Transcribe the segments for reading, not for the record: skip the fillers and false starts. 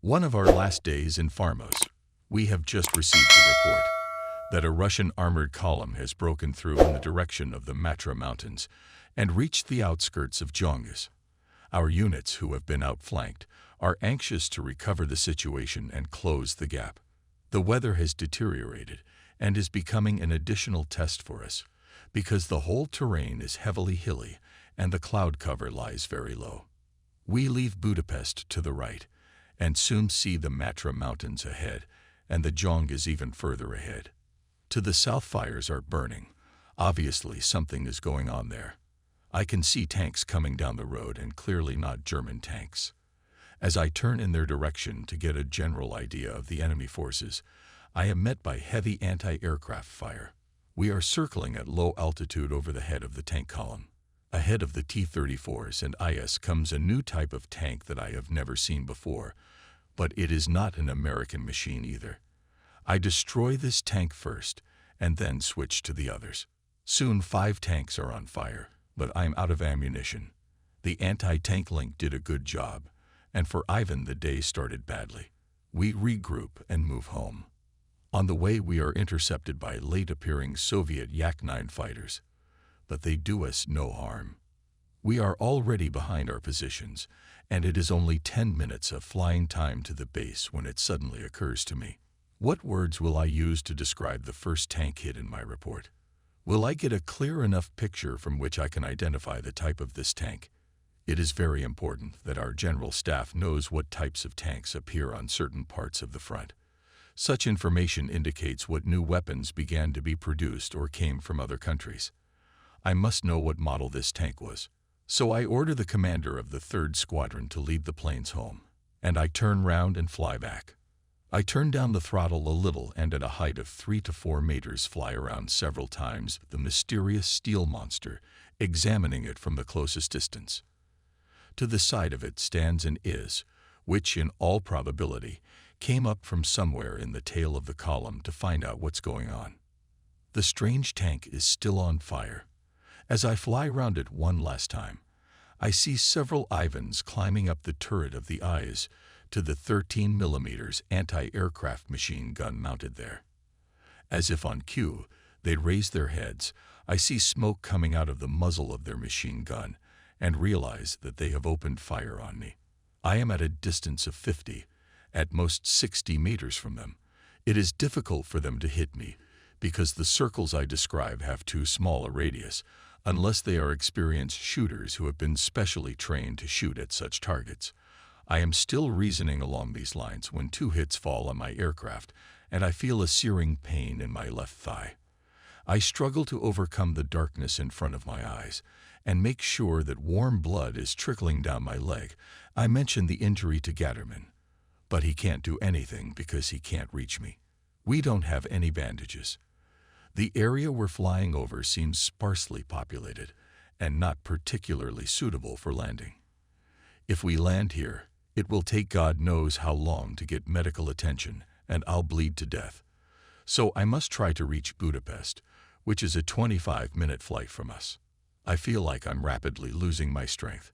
One of our last days in Farmos, we have just received a report that a Russian armored column has broken through in the direction of the Matra Mountains and reached the outskirts of Jongas. Our units, who have been outflanked, are anxious to recover the situation and close the gap. The weather has deteriorated and is becoming an additional test for us because the whole terrain is heavily hilly and the cloud cover lies very low. We leave Budapest to the right and soon see the Matra Mountains ahead, and the Jongas even further ahead. To the south, fires are burning. Obviously, something is going on there. I can see tanks coming down the road, and clearly not German tanks. As I turn in their direction to get a general idea of the enemy forces, I am met by heavy anti-aircraft fire. We are circling at low altitude over the head of the tank column. Ahead of the T-34s and IS comes a new type of tank that I have never seen before, but it is not an American machine either. I destroy this tank first and then switch to the others. Soon 5 tanks are on fire, but I'm out of ammunition. The anti-tank link did a good job, and for Ivan the day started badly. We regroup and move home. On the way we are intercepted by late-appearing Soviet Yak-9 fighters, but they do us no harm. We are already behind our positions, and it is only 10 minutes of flying time to the base when it suddenly occurs to me. What words will I use to describe the first tank hit in my report? Will I get a clear enough picture from which I can identify the type of this tank? It is very important that our general staff knows what types of tanks appear on certain parts of the front. Such information indicates what new weapons began to be produced or came from other countries. I must know what model this tank was. So I order the commander of the 3rd Squadron to lead the planes home, and I turn round and fly back. I turn down the throttle a little and at a height of 3 to 4 meters fly around several times the mysterious steel monster, examining it from the closest distance. To the side of it stands an IS, which in all probability came up from somewhere in the tail of the column to find out what's going on. The strange tank is still on fire. As I fly round it one last time, I see several Ivans climbing up the turret of the IS to the 13 mm anti-aircraft machine gun mounted there. As if on cue, they raise their heads. I see smoke coming out of the muzzle of their machine gun and realize that they have opened fire on me. I am at a distance of 50, at most 60 meters from them. It is difficult for them to hit me because the circles I describe have too small a radius, unless they are experienced shooters who have been specially trained to shoot at such targets. I am still reasoning along these lines when 2 hits fall on my aircraft, and I feel a searing pain in my left thigh. I struggle to overcome the darkness in front of my eyes and make sure that warm blood is trickling down my leg. I mention the injury to Gatterman, but he can't do anything because he can't reach me. We don't have any bandages. The area we're flying over seems sparsely populated and not particularly suitable for landing. If we land here, it will take God knows how long to get medical attention, and I'll bleed to death. So I must try to reach Budapest, which is a 25-minute flight from us. I feel like I'm rapidly losing my strength.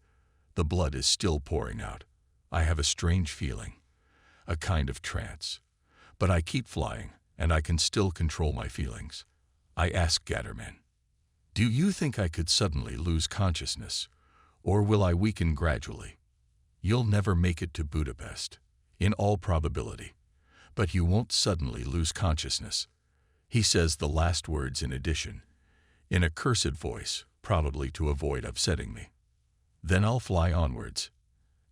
The blood is still pouring out. I have a strange feeling, a kind of trance. But I keep flying, and I can still control my feelings. I ask Gatterman, "Do you think I could suddenly lose consciousness, or will I weaken gradually? You'll never make it to Budapest, in all probability, but you won't suddenly lose consciousness." He says the last words in addition, in a cursed voice, probably to avoid upsetting me. Then I'll fly onwards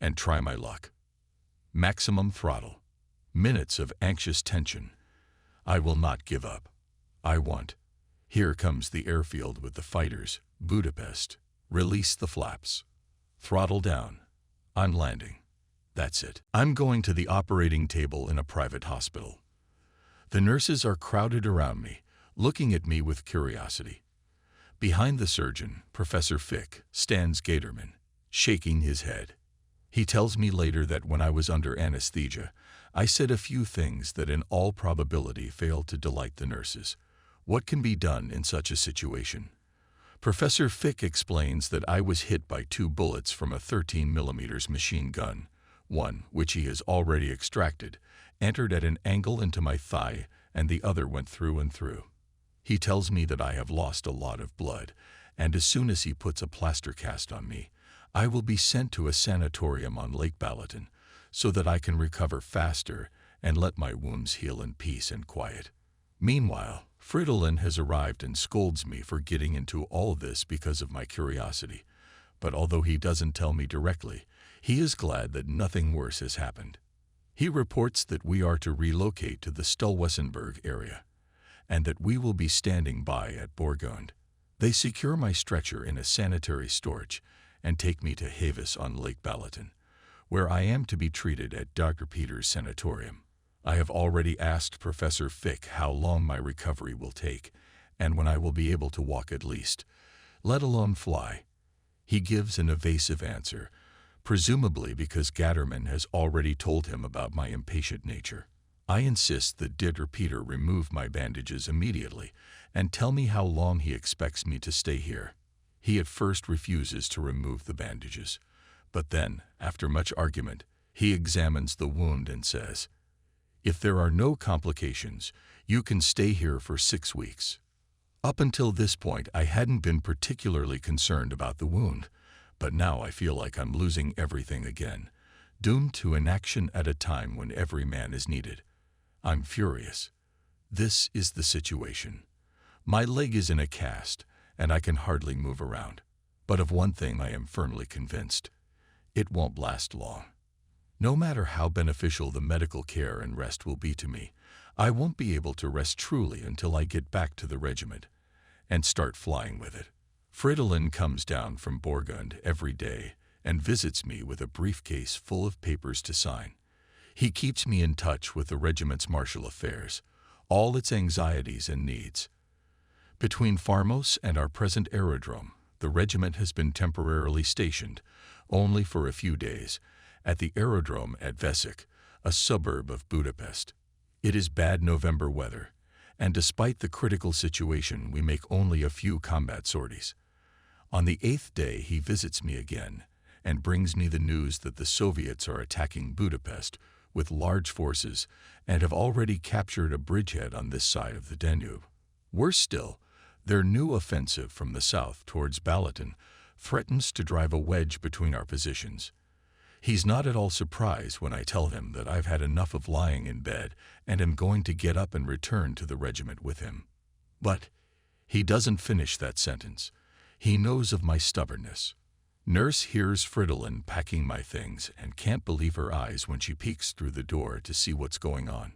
and try my luck. Maximum throttle. Minutes of anxious tension. I will not give up. I want. Here comes the airfield with the fighters. Budapest. Release the flaps. Throttle down. I'm landing. That's it. I'm going to the operating table in a private hospital. The nurses are crowded around me, looking at me with curiosity. Behind the surgeon, Professor Fick, stands Gaterman, shaking his head. He tells me later that when I was under anesthesia, I said a few things that in all probability failed to delight the nurses. What can be done in such a situation? Professor Fick explains that I was hit by 2 bullets from a 13 mm machine gun, One, which he has already extracted, entered at an angle into my thigh, and the other went through and through. He tells me that I have lost a lot of blood, and as soon as he puts a plaster cast on me, I will be sent to a sanatorium on Lake Balaton so that I can recover faster and let my wounds heal in peace and quiet. Meanwhile, Fridolin has arrived and scolds me for getting into all this because of my curiosity, but although he doesn't tell me directly, he is glad that nothing worse has happened. He reports that we are to relocate to the Stulwessenberg area, and that we will be standing by at Borgund. They secure my stretcher in a sanitary storage and take me to Havis on Lake Balaton, where I am to be treated at Dr. Peter's sanatorium. I have already asked Professor Fick how long my recovery will take, and when I will be able to walk at least, let alone fly. He gives an evasive answer, presumably because Gatterman has already told him about my impatient nature. I insist that Dr. Peter remove my bandages immediately and tell me how long he expects me to stay here. He at first refuses to remove the bandages, but then, after much argument, he examines the wound and says, "If there are no complications, you can stay here for 6 weeks." Up until this point, I hadn't been particularly concerned about the wound, but now I feel like I'm losing everything again, doomed to inaction at a time when every man is needed. I'm furious. This is the situation. My leg is in a cast, and I can hardly move around. But of one thing I am firmly convinced. It won't last long. No matter how beneficial the medical care and rest will be to me, I won't be able to rest truly until I get back to the regiment and start flying with it. Fridolin comes down from Borgund every day and visits me with a briefcase full of papers to sign. He keeps me in touch with the regiment's martial affairs, all its anxieties and needs. Between Farmos and our present aerodrome, the regiment has been temporarily stationed, only for a few days, at the aerodrome at Vesik, a suburb of Budapest. It is bad November weather, and despite the critical situation, we make only a few combat sorties. On the 8th day, he visits me again and brings me the news that the Soviets are attacking Budapest with large forces and have already captured a bridgehead on this side of the Danube. Worse still, their new offensive from the south towards Balaton threatens to drive a wedge between our positions. He's not at all surprised when I tell him that I've had enough of lying in bed and am going to get up and return to the regiment with him. But he doesn't finish that sentence. He knows of my stubbornness. Nurse hears Fridolin packing my things and can't believe her eyes when she peeks through the door to see what's going on.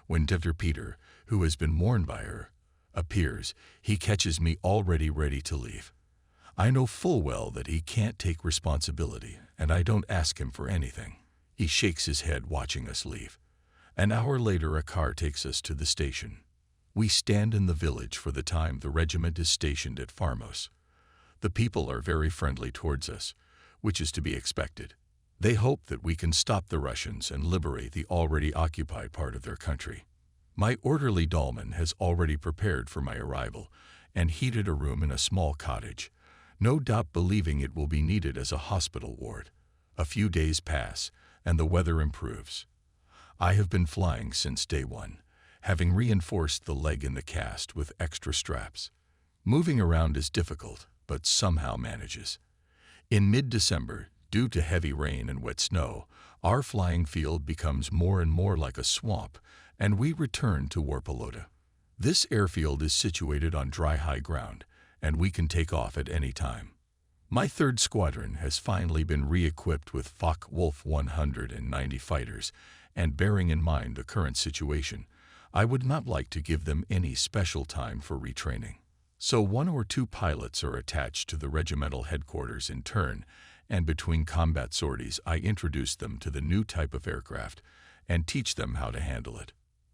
When Dr. Peter, who has been warned by her, appears, he catches me already ready to leave. I know full well that he can't take responsibility, and I don't ask him for anything. He shakes his head watching us leave. An hour later, a car takes us to the station. We stand in the village for the time the regiment is stationed at Farmos. The people are very friendly towards us, which is to be expected. They hope that we can stop the Russians and liberate the already occupied part of their country. My orderly Dahlman has already prepared for my arrival and heated a room in a small cottage, no doubt believing it will be needed as a hospital ward. A few days pass, and the weather improves. I have been flying since day one, having reinforced the leg in the cast with extra straps. Moving around is difficult, but somehow manages. In mid-December, due to heavy rain and wet snow, our flying field becomes more and more like a swamp, and we return to Warpaloda. This airfield is situated on dry high ground, and we can take off at any time. My 3rd Squadron has finally been re-equipped with Focke-Wulf 190 fighters, and bearing in mind the current situation, I would not like to give them any special time for retraining. So 1 or 2 pilots are attached to the regimental headquarters in turn, and between combat sorties I introduce them to the new type of aircraft and teach them how to handle it.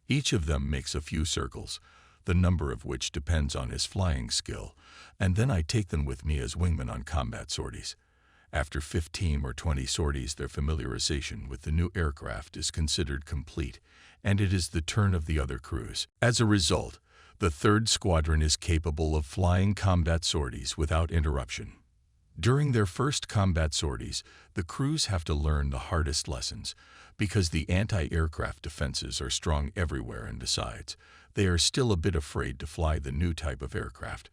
Each of them makes a few circles, the number of which depends on his flying skill, and then I take them with me as wingmen on combat sorties. After 15 or 20 sorties, their familiarization with the new aircraft is considered complete, and it is the turn of the other crews. As a result, the 3rd Squadron is capable of flying combat sorties without interruption. During their first combat sorties, the crews have to learn the hardest lessons because the anti-aircraft defenses are strong everywhere, and besides, they are still a bit afraid to fly the new type of aircraft,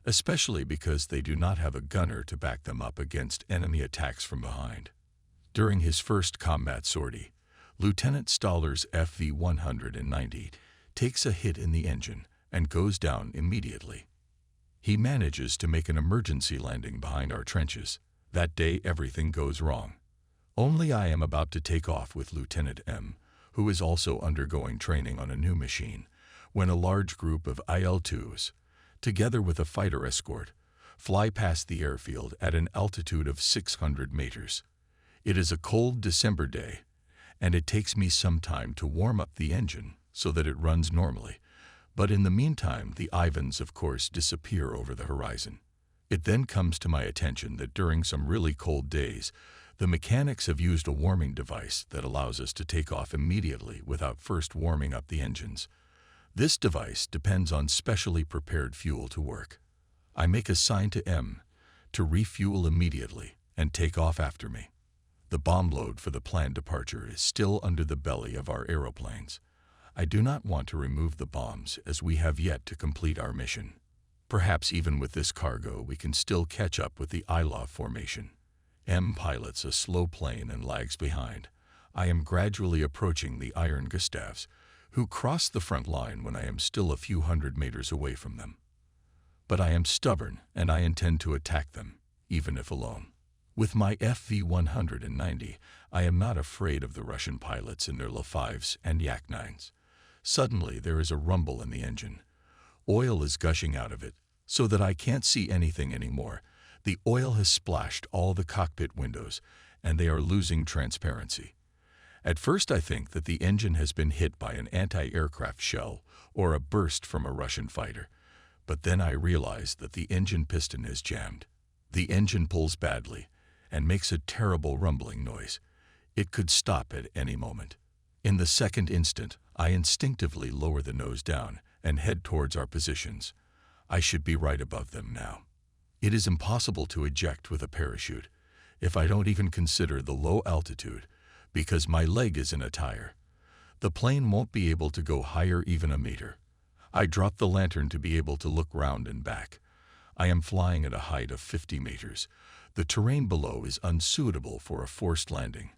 especially because they do not have a gunner to back them up against enemy attacks from behind. During his first combat sortie, Lieutenant Stahler's FV-190 takes a hit in the engine and goes down immediately. He manages to make an emergency landing behind our trenches. That day everything goes wrong. Only I am about to take off with Lieutenant M, who is also undergoing training on a new machine, when a large group of IL-2s, together with a fighter escort, fly past the airfield at an altitude of 600 meters. It is a cold December day, and it takes me some time to warm up the engine so that it runs normally. But in the meantime, the Ivans, of course, disappear over the horizon. It then comes to my attention that during some really cold days, the mechanics have used a warming device that allows us to take off immediately without first warming up the engines. This device depends on specially prepared fuel to work. I make a sign to M to refuel immediately and take off after me. The bomb load for the planned departure is still under the belly of our aeroplanes. I do not want to remove the bombs as we have yet to complete our mission. Perhaps even with this cargo we can still catch up with the ILA formation. M pilots a slow plane and lags behind. I am gradually approaching the Iron Gustavs, who cross the front line when I am still a few hundred meters away from them. But I am stubborn and I intend to attack them, even if alone. With my FV-190, I am not afraid of the Russian pilots in their La-5s and Yak-9s. Suddenly there is a rumble in the engine. Oil is gushing out of it, so that I can't see anything anymore. The oil has splashed all the cockpit windows, and they are losing transparency. At first I think that the engine has been hit by an anti-aircraft shell or a burst from a Russian fighter, but then I realize that the engine piston is jammed. The engine pulls badly and makes a terrible rumbling noise. It could stop at any moment. In the second instant, I instinctively lower the nose down and head towards our positions. I should be right above them now. It is impossible to eject with a parachute, if I don't even consider the low altitude, because my leg is in a tire. The plane won't be able to go higher even a meter. I drop the lantern to be able to look round and back. I am flying at a height of 50 meters. The terrain below is unsuitable for a forced landing.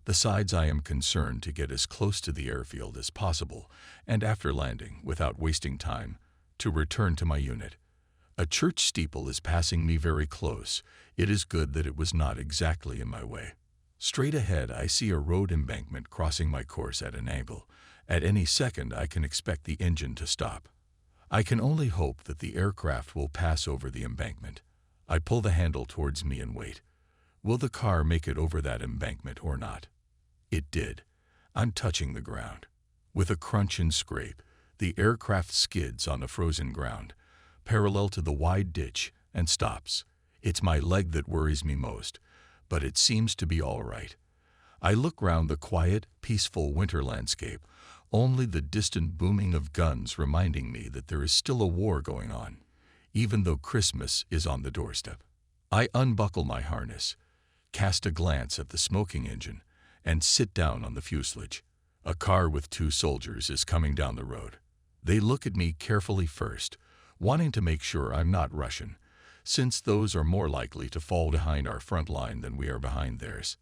Besides, I am concerned to get as close to the airfield as possible, and after landing, without wasting time, to return to my unit. A church steeple is passing me very close. It is good that it was not exactly in my way. Straight ahead, I see a road embankment crossing my course at an angle. At any second, I can expect the engine to stop. I can only hope that the aircraft will pass over the embankment. I pull the handle towards me and wait. Will the car make it over that embankment or not? It did. I'm touching the ground. With a crunch and scrape, the aircraft skids on the frozen ground, parallel to the wide ditch, and stops. It's my leg that worries me most, but it seems to be all right. I look round the quiet, peaceful winter landscape, only the distant booming of guns reminding me that there is still a war going on, even though Christmas is on the doorstep. I unbuckle my harness, cast a glance at the smoking engine, and sit down on the fuselage. A car with 2 soldiers is coming down the road. They look at me carefully first, wanting to make sure I'm not Russian, since those are more likely to fall behind our front line than we are behind theirs.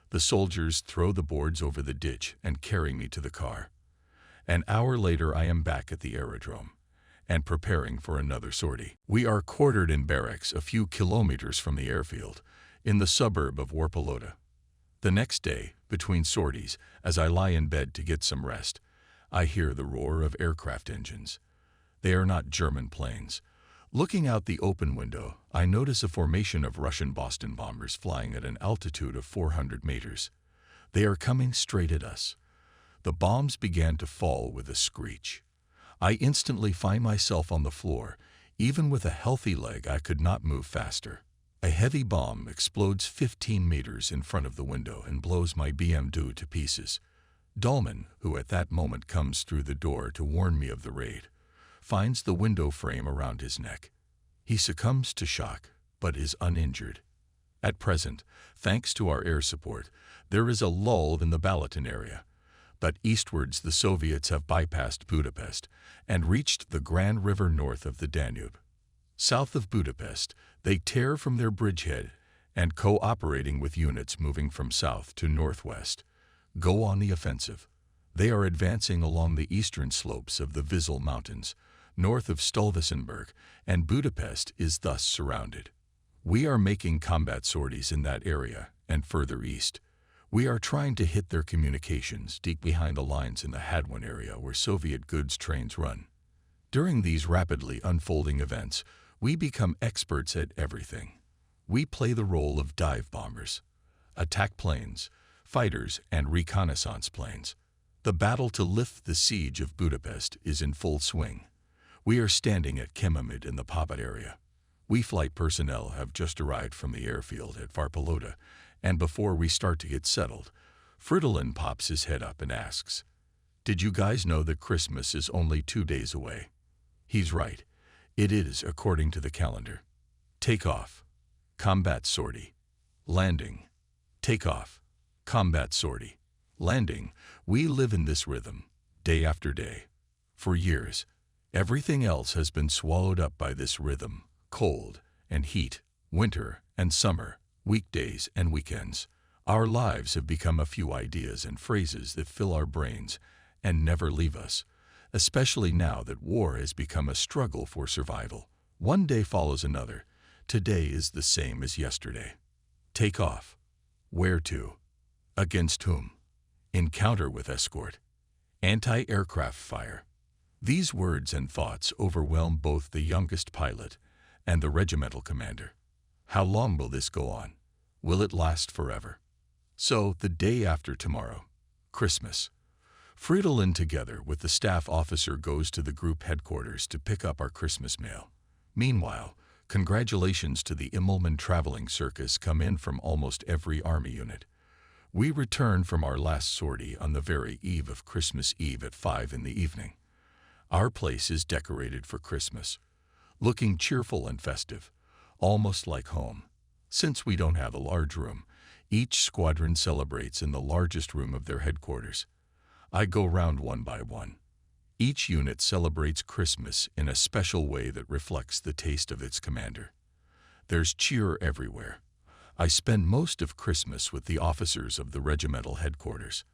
The soldiers throw the boards over the ditch and carry me to the car. An hour later I am back at the aerodrome and preparing for another sortie. We are quartered in barracks a few kilometers from the airfield, in the suburb of Oder. The next day, between sorties, as I lie in bed to get some rest, I hear the roar of aircraft engines. They are not German planes. Looking out the open window, I notice a formation of Russian Boston bombers flying at an altitude of 400 meters. They are coming straight at us. The bombs began to fall with a screech. I instantly find myself on the floor. Even with a healthy leg, I could not move faster. A heavy bomb explodes 15 meters in front of the window and blows my BMW to pieces. Dolman, who at that moment comes through the door to warn me of the raid, finds the window frame around his neck. He succumbs to shock, but is uninjured. At present, thanks to our air support, there is a lull in the Balaton area. But eastwards the Soviets have bypassed Budapest and reached the Grand River north of the Danube. South of Budapest, they tear from their bridgehead and, cooperating with units moving from south to northwest, go on the offensive. They are advancing along the eastern slopes of the Vizsla Mountains, north of Stolvisenberg, and Budapest is thus surrounded. We are making combat sorties in that area and further east. We are trying to hit their communications deep behind the lines in the Hadwin area where Soviet goods trains run. During these rapidly unfolding events, we become experts at everything. We play the role of dive bombers, attack planes, fighters, and reconnaissance planes. The battle to lift the siege of Budapest is in full swing. We are standing at Kemamid in the Popat area. We flight personnel have just arrived from the airfield at Varpaloda, and before we start to get settled, Fridolin pops his head up and asks, "Did you guys know that Christmas is only 2 days away?" He's right. It is according to the calendar. Takeoff. Combat sortie. Landing. Takeoff. Combat sortie. Landing. We live in this rhythm, day after day. For years, everything else has been swallowed up by this rhythm. Cold and heat, winter and summer, weekdays and weekends. Our lives have become a few ideas and phrases that fill our brains and never leave us, especially now that war has become a struggle for survival. One day follows another. Today is the same as yesterday. Take off. Where to? Against whom? Encounter with escort. Anti-aircraft fire. These words and thoughts overwhelm both the youngest pilot and the regimental commander. How long will this go on? Will it last forever? So, the day after tomorrow, Christmas, Fridolin together with the staff officer goes to the group headquarters to pick up our Christmas mail. Meanwhile, congratulations to the Immelman traveling circus come in from almost every army unit. We return from our last sortie on the very eve of Christmas Eve at 5 in the evening. Our place is decorated for Christmas, looking cheerful and festive, almost like home. Since we don't have a large room, each squadron celebrates in the largest room of their headquarters. I go round one by one. Each unit celebrates Christmas in a special way that reflects the taste of its commander. There's cheer everywhere. I spend most of Christmas with the officers of the regimental headquarters.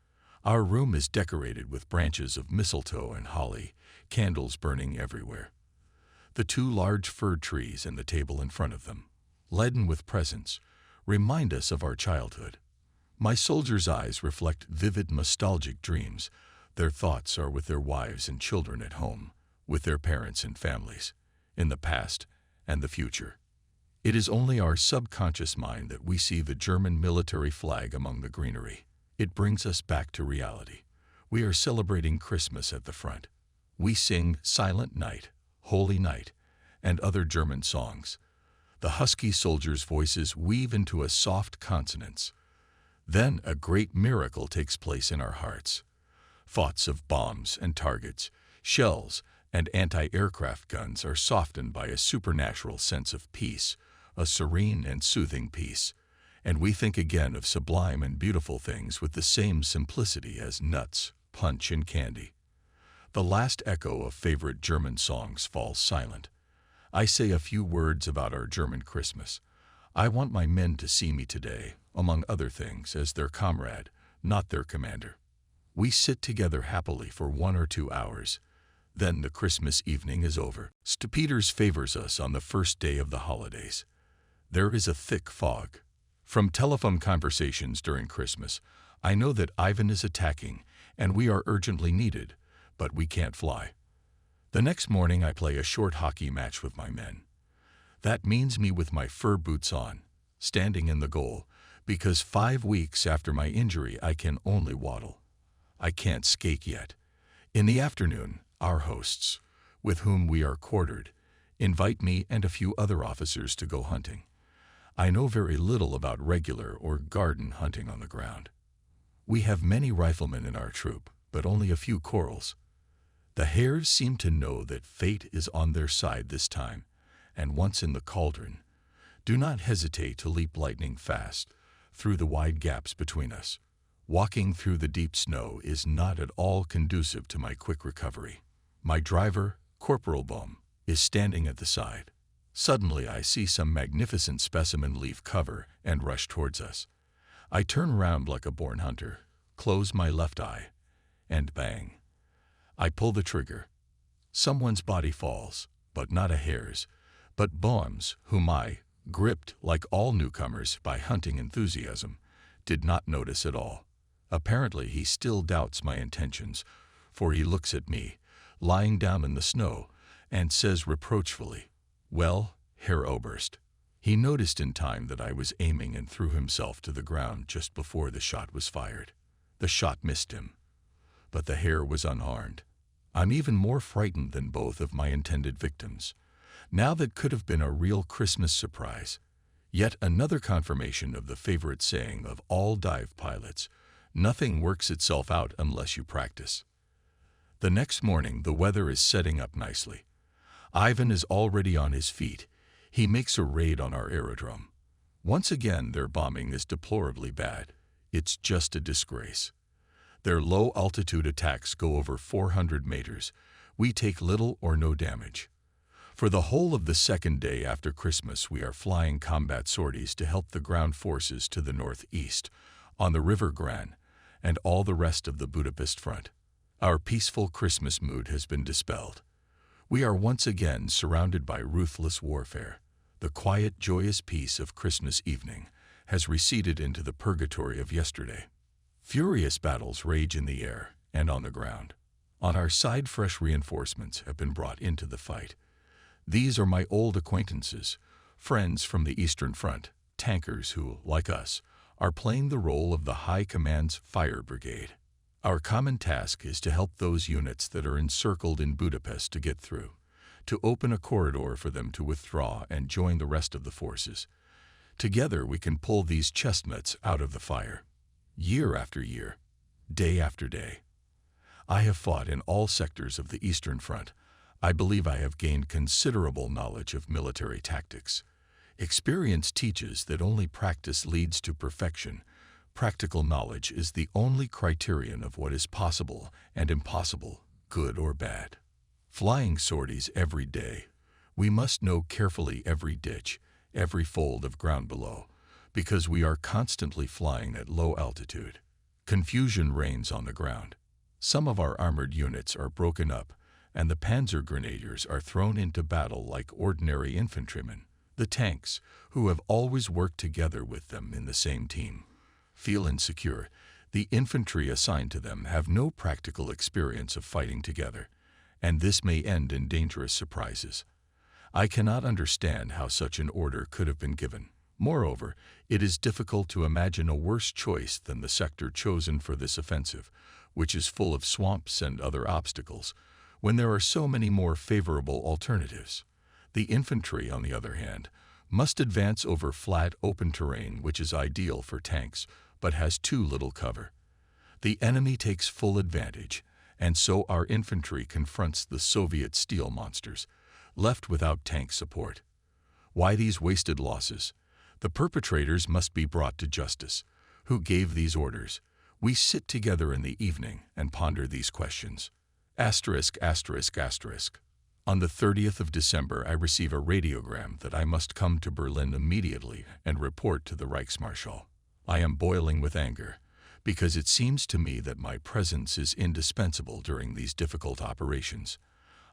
Our room is decorated with branches of mistletoe and holly, candles burning everywhere. The 2 large fir trees and the table in front of them, laden with presents, remind us of our childhood. My soldiers' eyes reflect vivid nostalgic dreams. Their thoughts are with their wives and children at home, with their parents and families, in the past and the future. It is only our subconscious mind that we see the German military flag among the greenery. It brings us back to reality. We are celebrating Christmas at the front. We sing Silent Night, Holy Night, and other German songs. The husky soldiers' voices weave into a soft consonance. Then a great miracle takes place in our hearts. Thoughts of bombs and targets, shells, and anti-aircraft guns are softened by a supernatural sense of peace, a serene and soothing peace, and we think again of sublime and beautiful things with the same simplicity as nuts, punch, and candy. The last echo of favorite German songs falls silent. I say a few words about our German Christmas. I want my men to see me today, among other things, as their comrade, not their commander. We sit together happily for 1 or 2 hours. Then the Christmas evening is over. St. Peter's favors us on the first day of the holidays. There is a thick fog. From telephone conversations during Christmas, I know that Ivan is attacking and we are urgently needed, but we can't fly. The next morning I play a short hockey match with my men. That means me with my fur boots on, standing in the goal, because 5 weeks after my injury I can only waddle. I can't skate yet. In the afternoon, our hosts, with whom we are quartered, invite me and a few other officers to go hunting. I know very little about regular or garden hunting on the ground. We have many riflemen in our troop, but only a few corals. The hares seem to know that fate is on their side this time, and once in the cauldron, Do not hesitate to leap lightning fast through the wide gaps between us. Walking through the deep snow is not at all conducive to my quick recovery. My driver, Corporal Bohm, is standing at the side. Suddenly I see some magnificent specimen leave cover and rush towards us. I turn round like a born hunter, close my left eye, and bang. I pull the trigger. Someone's body falls, but not a hare's, but Bohm's, whom I, gripped like all newcomers by hunting enthusiasm, did not notice at all. Apparently he still doubts my intentions, for he looks at me, lying down in the snow, and says reproachfully, "Well, Herr Oberst." He noticed in time that I was aiming and threw himself to the ground just before the shot was fired. The shot missed him, but the Herr was unharmed. I'm even more frightened than both of my intended victims. Now that could have been a real Christmas surprise. Yet another confirmation of the favorite saying of all dive pilots, nothing works itself out unless you practice. The next morning the weather is setting up nicely. Ivan is already on his feet. He makes a raid on our aerodrome. Once again their bombing is deplorably bad. It's just a disgrace. Their low-altitude attacks go over 400 meters. We take little or no damage. For the whole of the second day after Christmas we are flying combat sorties to help the ground forces to the northeast, on the River Gran, and all the rest of the Budapest front. Our peaceful Christmas mood has been dispelled. We are once again surrounded by ruthless warfare. The quiet, joyous peace of Christmas evening has receded into the purgatory of yesterday. Furious battles rage in the air and on the ground. On our side fresh reinforcements have been brought into the fight. These are my old acquaintances, friends from the Eastern Front, tankers who, like us, are playing the role of the High Command's fire brigade. Our common task is to help those units that are encircled in Budapest to get through, to open a corridor for them to withdraw and join the rest of the forces. Together we can pull these chestnuts out of the fire. Year after year, day after day. I have fought in all sectors of the Eastern Front. I believe I have gained considerable knowledge of military tactics. Experience teaches that only practice leads to perfection. Practical knowledge is the only criterion of what is possible and impossible, good or bad. Flying sorties every day, we must know carefully every ditch, every fold of ground below, because we are constantly flying at low altitude. Confusion reigns on the ground. Some of our armored units are broken up, and the panzer grenadiers are thrown into battle like ordinary infantrymen. The tanks, who have always worked together with them in the same team, feel insecure. The infantry assigned to them have no practical experience of fighting together, and this may end in dangerous surprises. I cannot understand how such an order could have been given. Moreover, it is difficult to imagine a worse choice than the sector chosen for this offensive, which is full of swamps and other obstacles, when there are so many more favorable alternatives. The infantry, on the other hand, must advance over flat, open terrain which is ideal for tanks, but has too little cover. The enemy takes full advantage, and so our infantry confronts the Soviet steel monsters, left without tank support. Why these wasted losses? The perpetrators must be brought to justice. Who gave these orders? We sit together in the evening and ponder these questions. Asterisk, asterisk, asterisk. On the 30th of December, I receive a radiogram that I must come to Berlin immediately and report to the Reichsmarschall. I am boiling with anger, because it seems to me that my presence is indispensable during these difficult operations.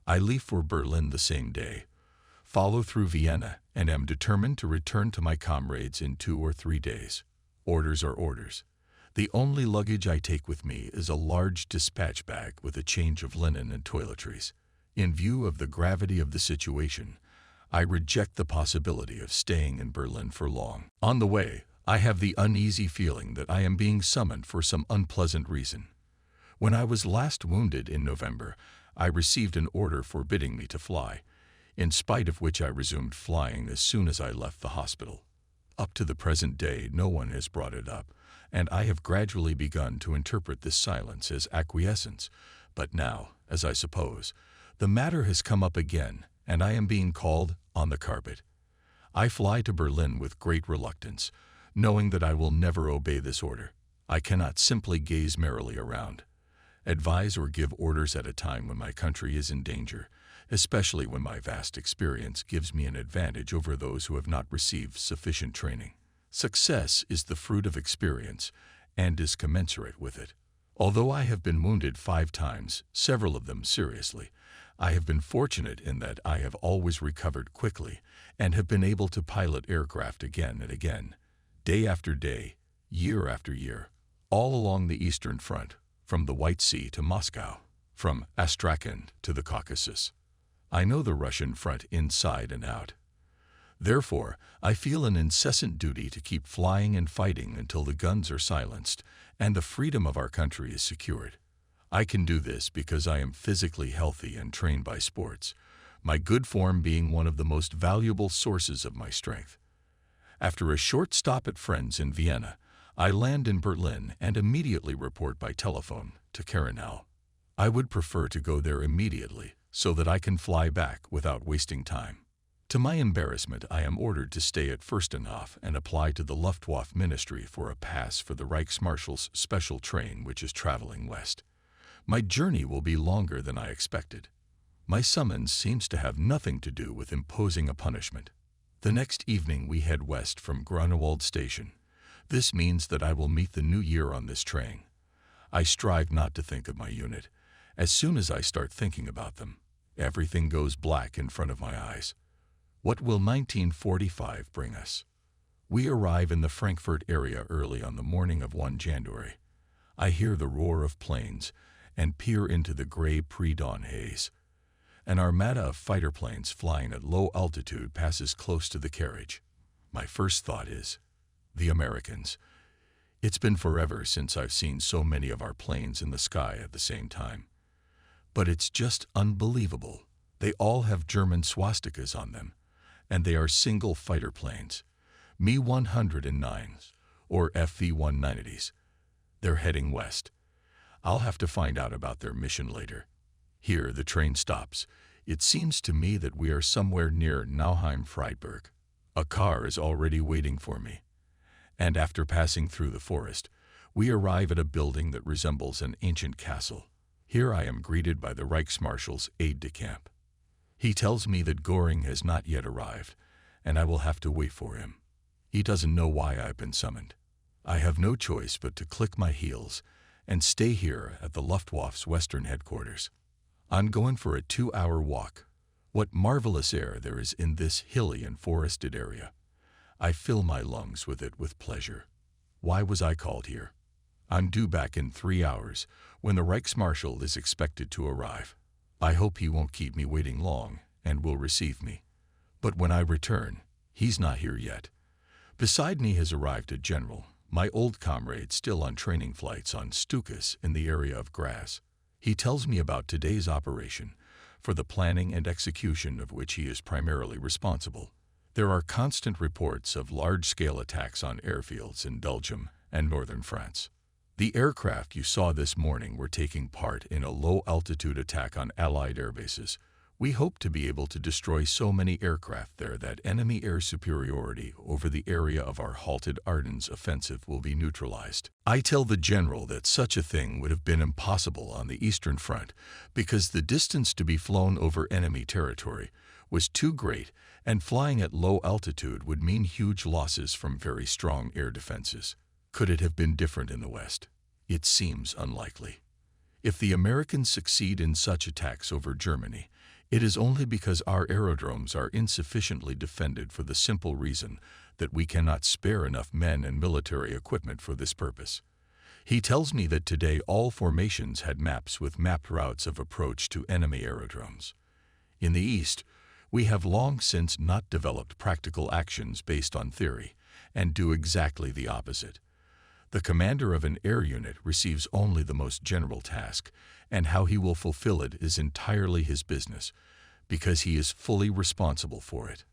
I leave for Berlin the same day, follow through Vienna, and am determined to return to my comrades in 2 or 3 days. Orders are orders. The only luggage I take with me is a large dispatch bag with a change of linen and toiletries. In view of the gravity of the situation, I reject the possibility of staying in Berlin for long. On the way, I have the uneasy feeling that I am being summoned for some unpleasant reason. When I was last wounded in November, I received an order forbidding me to fly, in spite of which I resumed flying as soon as I left the hospital. Up to the present day, no one has brought it up, and I have gradually begun to interpret this silence as acquiescence. But now, as I suppose, the matter has come up again, and I am being called on the carpet. I fly to Berlin with great reluctance, knowing that I will never obey this order. I cannot simply gaze merrily around, advise or give orders at a time when my country is in danger, especially when my vast experience gives me an advantage over those who have not received sufficient training. Success is the fruit of experience and is commensurate with it. Although I have been wounded 5 times, several of them seriously, I have been fortunate in that I have always recovered quickly and have been able to pilot aircraft again and again, day after day, year after year, all along the Eastern Front, from the White Sea to Moscow, from Astrakhan to the Caucasus. I know the Russian front inside and out. Therefore, I feel an incessant duty to keep flying and fighting until the guns are silenced and the freedom of our country is secured. I can do this because I am physically healthy and trained by sports, my good form being one of the most valuable sources of my strength. After a short stop at friends in Vienna, I land in Berlin and immediately report by telephone to Carinal. I would prefer to go there immediately so that I can fly back without wasting time. To my embarrassment, I am ordered to stay at Fürstenhof and apply to the Luftwaffe Ministry for a pass for the Reichsmarshal's special train which is traveling west. My journey will be longer than I expected. My summons seems to have nothing to do with imposing a punishment. The next evening we head west from Grunewald Station. This means that I will meet the new year on this train. I strive not to think of my unit. As soon as I start thinking about them, everything goes black in front of my eyes. What will 1945 bring us? We arrive in the Frankfurt area early on the morning of 1 January. I hear the roar of planes and peer into the gray pre-dawn haze. An armada of fighter planes flying at low altitude passes close to the carriage. My first thought is, the Americans. It's been forever since I've seen so many of our planes in the sky at the same time. But it's just unbelievable. They all have German swastikas on them, and they are single fighter planes, Me-109s or FV-190s. They're heading west. I'll have to find out about their mission later. Here the train stops. It seems to me that we are somewhere near Nauheim-Friedberg. A car is already waiting for me. And after passing through the forest, we arrive at a building that resembles an ancient castle. Here I am greeted by the Reichsmarshal's aide-de-camp. He tells me that Göring has not yet arrived, and I will have to wait for him. He doesn't know why I've been summoned. I have no choice but to click my heels and stay here at the Luftwaffe's western headquarters. I'm going for a 2-hour walk. What marvelous air there is in this hilly and forested area. I fill my lungs with it with pleasure. Why was I called here? I'm due back in 3 hours, when the Reichsmarschall is expected to arrive. I hope he won't keep me waiting long and will receive me. But when I return, he's not here yet. Beside me has arrived a general, my old comrade still on training flights on Stukas in the area of Graz. He tells me about today's operation, for the planning and execution of which he is primarily responsible. There are constant reports of large-scale attacks on airfields in Belgium and northern France. The aircraft you saw this morning were taking part in a low-altitude attack on Allied airbases. We hope to be able to destroy so many aircraft there that enemy air superiority over the area of our halted Ardennes offensive will be neutralized. I tell the general that such a thing would have been impossible on the Eastern Front because the distance to be flown over enemy territory was too great, and flying at low altitude would mean huge losses from very strong air defenses. Could it have been different in the West? It seems unlikely. If the Americans succeed in such attacks over Germany, it is only because our aerodromes are insufficiently defended for the simple reason that we cannot spare enough men and military equipment for this purpose. He tells me that today all formations had maps with mapped routes of approach to enemy aerodromes. In the East, we have long since not developed practical actions based on theory and do exactly the opposite. The commander of an air unit receives only the most general task, and how he will fulfill it is entirely his business, because he is fully responsible for it.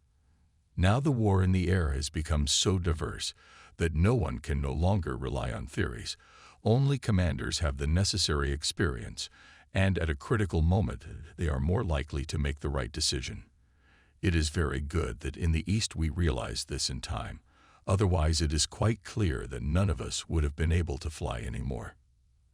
Now the war in the air has become so diverse that no one can no longer rely on theories. Only commanders have the necessary experience, and at a critical moment they are more likely to make the right decision. It is very good that in the East we realized this in time. Otherwise, it is quite clear that none of us would have been able to fly anymore.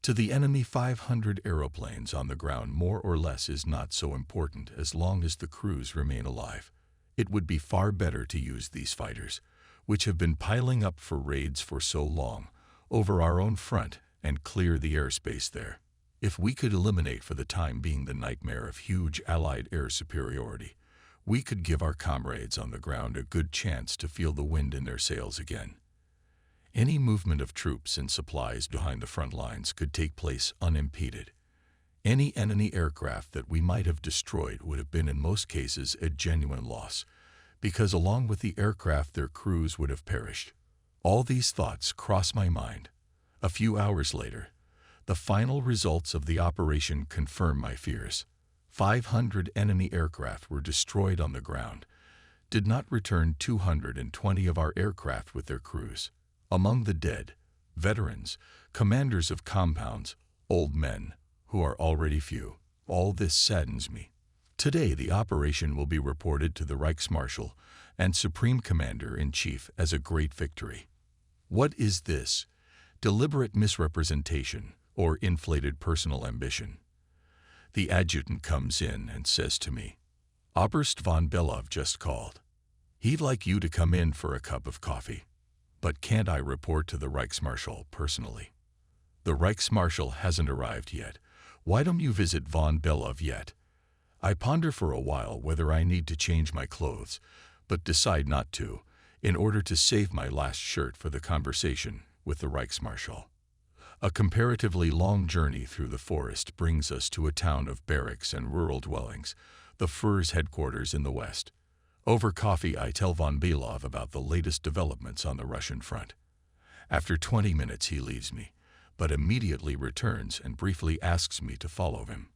To the enemy, 500 aeroplanes on the ground more or less is not so important as long as the crews remain alive. It would be far better to use these fighters, which have been piling up for raids for so long, over our own front and clear the airspace there. If we could eliminate for the time being the nightmare of huge Allied air superiority, we could give our comrades on the ground a good chance to feel the wind in their sails again. Any movement of troops and supplies behind the front lines could take place unimpeded. Any enemy aircraft that we might have destroyed would have been in most cases a genuine loss, because along with the aircraft their crews would have perished. All these thoughts crossed my mind. A few hours later, the final results of the operation confirmed my fears. 500 enemy aircraft were destroyed on the ground, did not return 220 of our aircraft with their crews. Among the dead, veterans, commanders of compounds, old men, who are already few. All this saddens me. Today the operation will be reported to the Reichsmarschall and Supreme Commander-in-Chief as a great victory. What is this? Deliberate misrepresentation or inflated personal ambition? The adjutant comes in and says to me, "Oberst von Belov just called. He'd like you to come in for a cup of coffee." But can't I report to the Reichsmarschall personally? The Reichsmarschall hasn't arrived yet. Why don't you visit von Belov yet? I ponder for a while whether I need to change my clothes, but decide not to, in order to save my last shirt for the conversation with the Reichsmarschall. A comparatively long journey through the forest brings us to a town of barracks and rural dwellings, the Führer's headquarters in the west. Over coffee, I tell von Belov about the latest developments on the Russian front. After 20 minutes, he leaves me, but immediately returns and briefly asks me to follow him.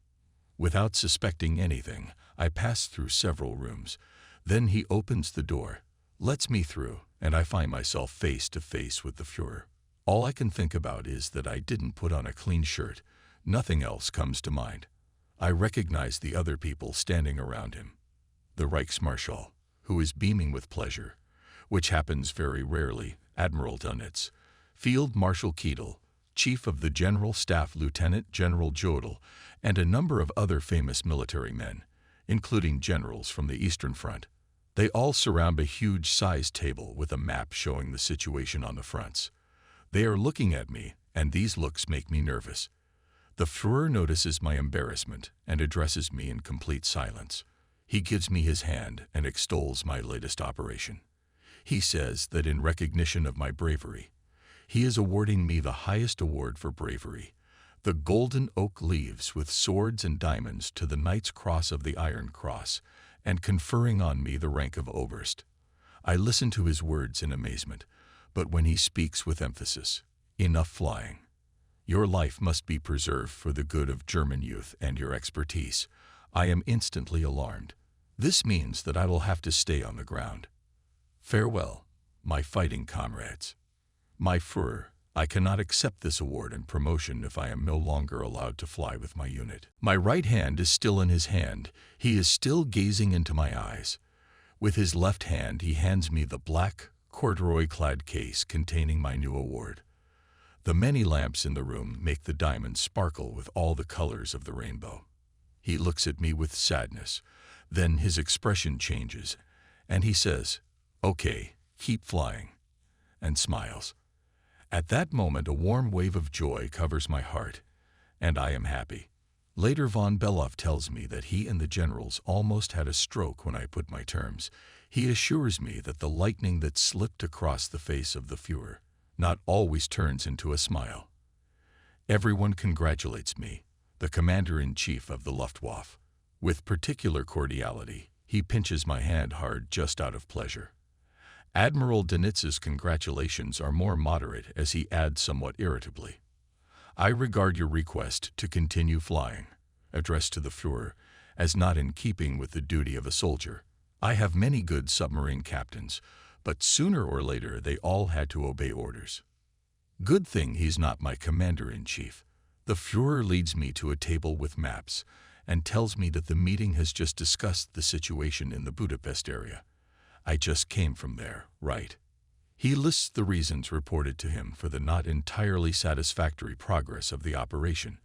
Without suspecting anything, I pass through several rooms. Then he opens the door, lets me through, and I find myself face to face with the Führer. All I can think about is that I didn't put on a clean shirt. Nothing else comes to mind. I recognize the other people standing around him. The Reichsmarschall, who is beaming with pleasure, which happens very rarely, Admiral Dönitz, Field Marshal Keidel, Chief of the General Staff Lieutenant General Jodl, and a number of other famous military men, including generals from the Eastern Front. They all surround a huge-sized table with a map showing the situation on the fronts. They are looking at me, and these looks make me nervous. The Führer notices my embarrassment and addresses me in complete silence. He gives me his hand and extols my latest operation. He says that in recognition of my bravery, he is awarding me the highest award for bravery, the Golden Oak Leaves with swords and diamonds to the Knight's Cross of the Iron Cross, and conferring on me the rank of Oberst. I listen to his words in amazement, but when he speaks with emphasis, "Enough flying. Your life must be preserved for the good of German youth and your expertise," I am instantly alarmed. This means that I will have to stay on the ground. Farewell, my fighting comrades. My Führer, I cannot accept this award and promotion if I am no longer allowed to fly with my unit. My right hand is still in his hand. He is still gazing into my eyes. With his left hand, he hands me the black, corduroy-clad case containing my new award. The many lamps in the room make the diamonds sparkle with all the colors of the rainbow. He looks at me with sadness. Then his expression changes, and he says, "Okay, keep flying," and smiles. At that moment, a warm wave of joy covers my heart, and I am happy. Later, von Belov tells me that he and the generals almost had a stroke when I put my terms. He assures me that the lightning that slipped across the face of the Führer not always turns into a smile. Everyone congratulates me, the Commander-in-Chief of the Luftwaffe. With particular cordiality, he pinches my hand hard just out of pleasure. Admiral Dönitz's congratulations are more moderate as he adds somewhat irritably, "I regard your request to continue flying," addressed to the Führer, as not in keeping with the duty of a soldier. I have many good submarine captains, but sooner or later they all had to obey orders. Good thing he's not my commander-in-chief. The Führer leads me to a table with maps, and tells me that the meeting has just discussed the situation in the Budapest area. I just came from there, right? He lists the reasons reported to him for the not entirely satisfactory progress of the operation,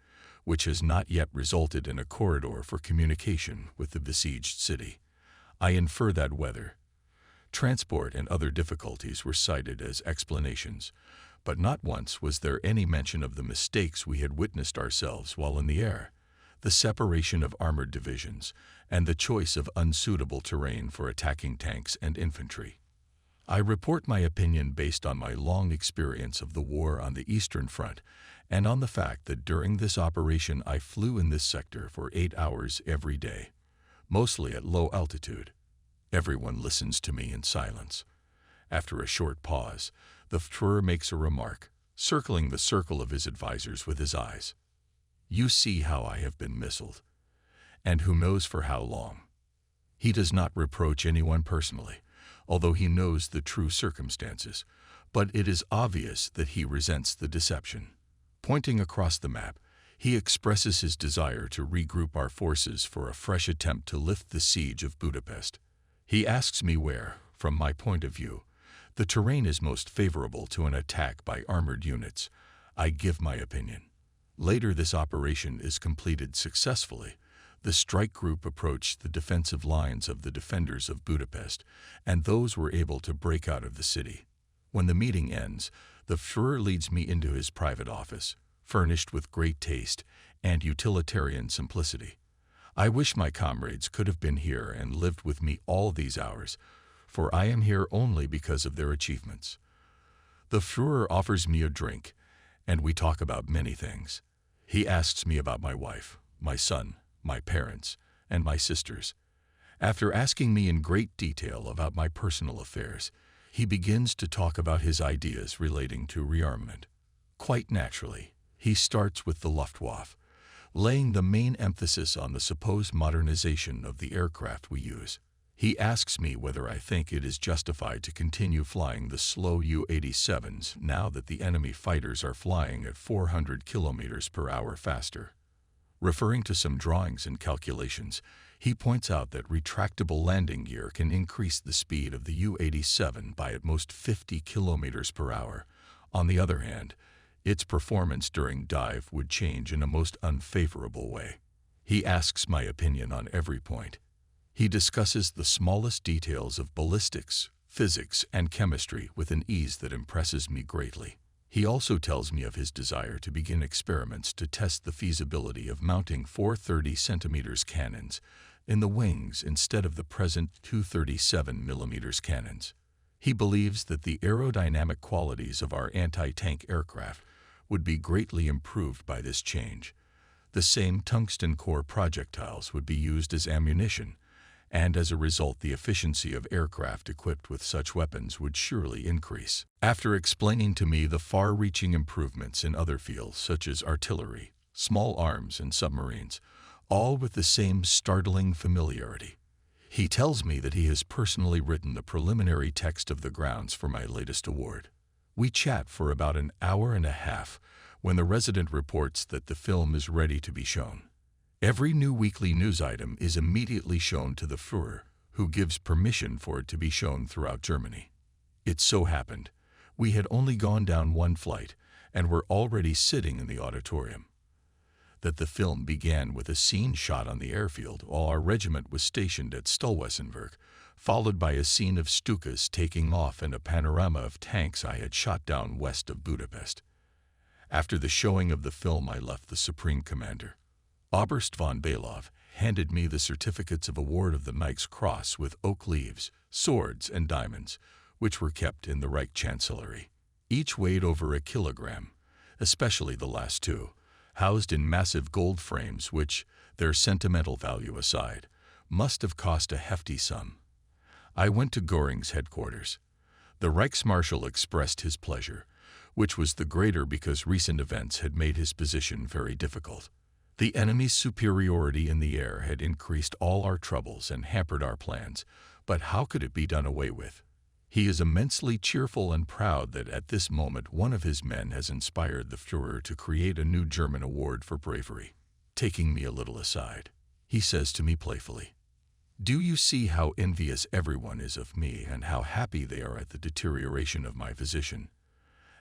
which has not yet resulted in a corridor for communication with the besieged city. I infer that weather, transport, and other difficulties were cited as explanations, but not once was there any mention of the mistakes we had witnessed ourselves while in the air, the separation of armored divisions, and the choice of unsuitable terrain for attacking tanks and infantry. I report my opinion based on my long experience of the war on the Eastern Front and on the fact that during this operation I flew in this sector for 8 hours every day, mostly at low altitude. Everyone listens to me in silence. After a short pause, the Führer makes a remark, circling the circle of his advisors with his eyes. You see how I have been missiled, and who knows for how long. He does not reproach anyone personally, although he knows the true circumstances, but it is obvious that he resents the deception. Pointing across the map, he expresses his desire to regroup our forces for a fresh attempt to lift the siege of Budapest. He asks me where, from my point of view, the terrain is most favorable to an attack by armored units. I give my opinion. Later this operation is completed successfully. The strike group approached the defensive lines of the defenders of Budapest, and those were able to break out of the city. When the meeting ends, the Führer leads me into his private office, furnished with great taste and utilitarian simplicity. I wish my comrades could have been here and lived with me all these hours, for I am here only because of their achievements. The Führer offers me a drink, and we talk about many things. He asks me about my wife, my son, my parents, and my sisters. After asking me in great detail about my personal affairs, he begins to talk about his ideas relating to rearmament. Quite naturally, he starts with the Luftwaffe, laying the main emphasis on the supposed modernization of the aircraft we use. He asks me whether I think it is justified to continue flying the slow U-87s now that the enemy fighters are flying at 400 kilometers per hour faster. Referring to some drawings and calculations, he points out that retractable landing gear can increase the speed of the U-87 by at most 50 kilometers per hour. On the other hand, its performance during dive would change in a most unfavorable way. He asks my opinion on every point. He discusses the smallest details of ballistics, physics, and chemistry with an ease that impresses me greatly. He also tells me of his desire to begin experiments to test the feasibility of mounting 430 centimeters cannons in the wings instead of the present 237 millimeters cannons. He believes that the aerodynamic qualities of our anti-tank aircraft would be greatly improved by this change. The same tungsten core projectiles would be used as ammunition, and as a result the efficiency of aircraft equipped with such weapons would surely increase. After explaining to me the far-reaching improvements in other fields such as artillery, small arms, and submarines, all with the same startling familiarity, he tells me that he has personally written the preliminary text of the grounds for my latest award. We chat for about an hour and a half when the resident reports that the film is ready to be shown. Every new weekly news item is immediately shown to the Führer, who gives permission for it to be shown throughout Germany. It so happened, we had only gone down one flight and were already sitting in the auditorium, that the film began with a scene shot on the airfield while our regiment was stationed at Stolwesenberg, followed by a scene of Stukas taking off and a panorama of tanks I had shot down west of Budapest. After the showing of the film, I left the Supreme Commander. Oberst von Belov handed me the certificates of award of the Knight's Cross with oak leaves, swords, and diamonds, which were kept in the Reich Chancellery. Each weighed over a kilogram, especially the last two, housed in massive gold frames which, their sentimental value aside, must have cost a hefty sum. I went to Göring's headquarters. The Reichsmarschall expressed his pleasure, which was the greater because recent events had made his position very difficult. The enemy's superiority in the air had increased all our troubles and hampered our plans, but how could it be done away with? He is immensely cheerful and proud that at this moment one of his men has inspired the Führer to create a new German award for bravery. Taking me a little aside, He says to me playfully, "Do you see how envious everyone is of me and how happy they are at the deterioration of my position?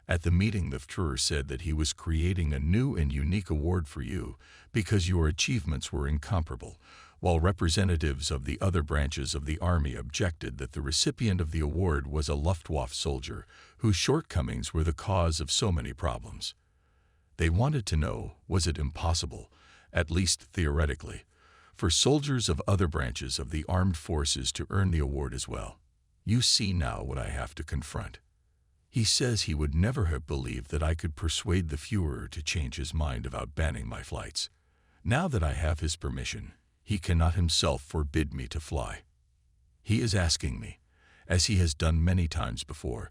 At the meeting, the Führer said that he was creating a new and unique award for you because your achievements were incomparable, while representatives of the other branches of the army objected that the recipient of the award was a Luftwaffe soldier whose shortcomings were the cause of so many problems. They wanted to know, was it impossible, at least theoretically, for soldiers of other branches of the armed forces to earn the award as well? You see now what I have to confront." He says he would never have believed that I could persuade the Führer to change his mind about banning my flights. Now that I have his permission, he cannot himself forbid me to fly. He is asking me, as he has done many times before,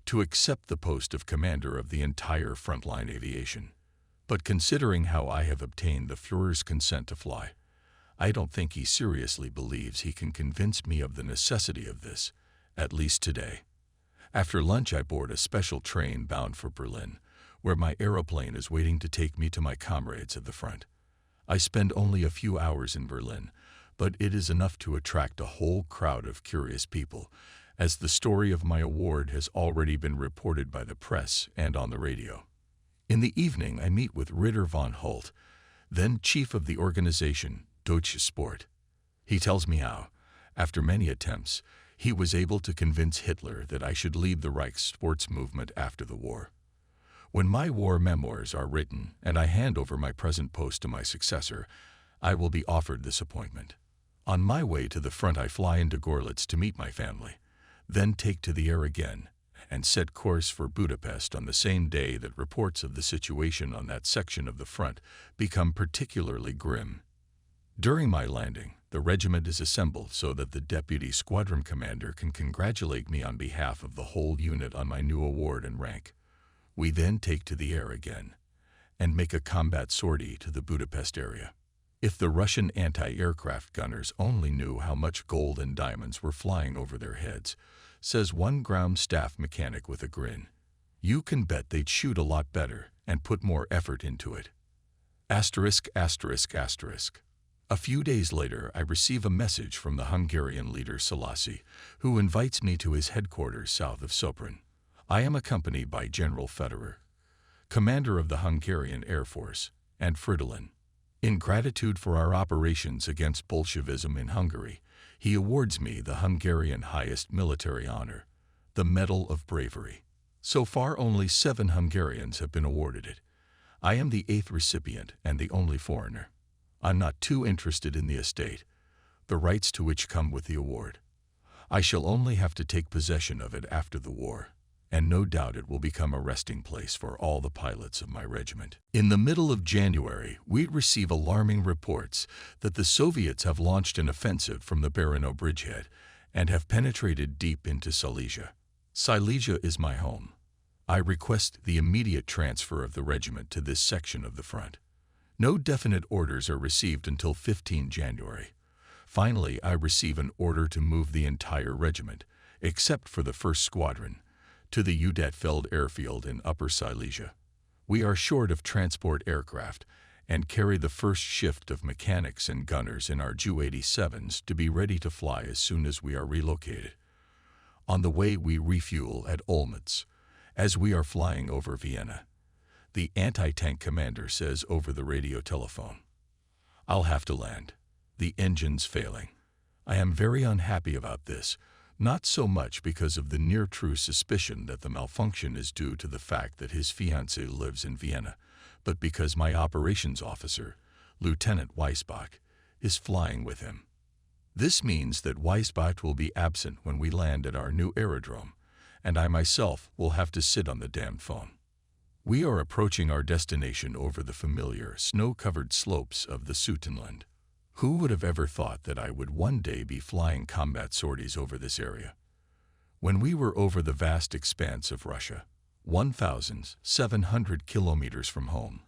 to accept the post of commander of the entire frontline aviation. But considering how I have obtained the Führer's consent to fly, I don't think he seriously believes he can convince me of the necessity of this, at least today. After lunch, I board a special train bound for Berlin, where my aeroplane is waiting to take me to my comrades at the front. I spend only a few hours in Berlin, but it is enough to attract a whole crowd of curious people, as the story of my award has already been reported by the press and on the radio. In the evening, I meet with Ritter von Hult, then chief of the organization Deutsche Sport. He tells me how, after many attempts, he was able to convince Hitler that I should lead the Reich's sports movement after the war. When my war memoirs are written and I hand over my present post to my successor, I will be offered this appointment. On my way to the front, I fly into Görlitz to meet my family, then take to the air again and set course for Budapest on the same day that reports of the situation on that section of the front become particularly grim. During my landing, the regiment is assembled so that the deputy squadron commander can congratulate me on behalf of the whole unit on my new award and rank. We then take to the air again and make a combat sortie to the Budapest area. If the Russian anti-aircraft gunners only knew how much gold and diamonds were flying over their heads, says one ground staff mechanic with a grin, you can bet they'd shoot a lot better and put more effort into it. Asterisk, asterisk, asterisk. A few days later, I receive a message from the Hungarian leader Selassie, who invites me to his headquarters south of Sopron. I am accompanied by General Federer, commander of the Hungarian Air Force, and Fridolin. In gratitude for our operations against Bolshevism in Hungary, he awards me the Hungarian highest military honor, the Medal of Bravery. So far, only 7 Hungarians have been awarded it. I am the 8th recipient and the only foreigner. I'm not too interested in the estate, the rights to which come with the award. I shall only have to take possession of it after the war, and no doubt it will become a resting place for all the pilots of my regiment. In the middle of January, we receive alarming reports that the Soviets have launched an offensive from the Baranow bridgehead and have penetrated deep into Silesia. Silesia is my home. I request the immediate transfer of the regiment to this section of the front. No definite orders are received until 15 January. Finally, I receive an order to move the entire regiment, except for the 1st Squadron, to the Udetfeld airfield in Upper Silesia. We are short of transport aircraft and carry the first shift of mechanics and gunners in our Ju-87s to be ready to fly as soon as we are relocated. On the way, we refuel at Olmütz, as we are flying over Vienna. The anti-tank commander says over the radio telephone, "I'll have to land. The engine's failing." I am very unhappy about this, not so much because of the near-true suspicion that the malfunction is due to the fact that his fiancée lives in Vienna, but because my operations officer, Lieutenant Weisbach, is flying with him. This means that Weisbach will be absent when we land at our new aerodrome, and I myself will have to sit on the damned phone. We are approaching our destination over the familiar, snow-covered slopes of the Sutenland. Who would have ever thought that I would one day be flying combat sorties over this area? When we were over the vast expanse of Russia, 1,700 kilometers from home,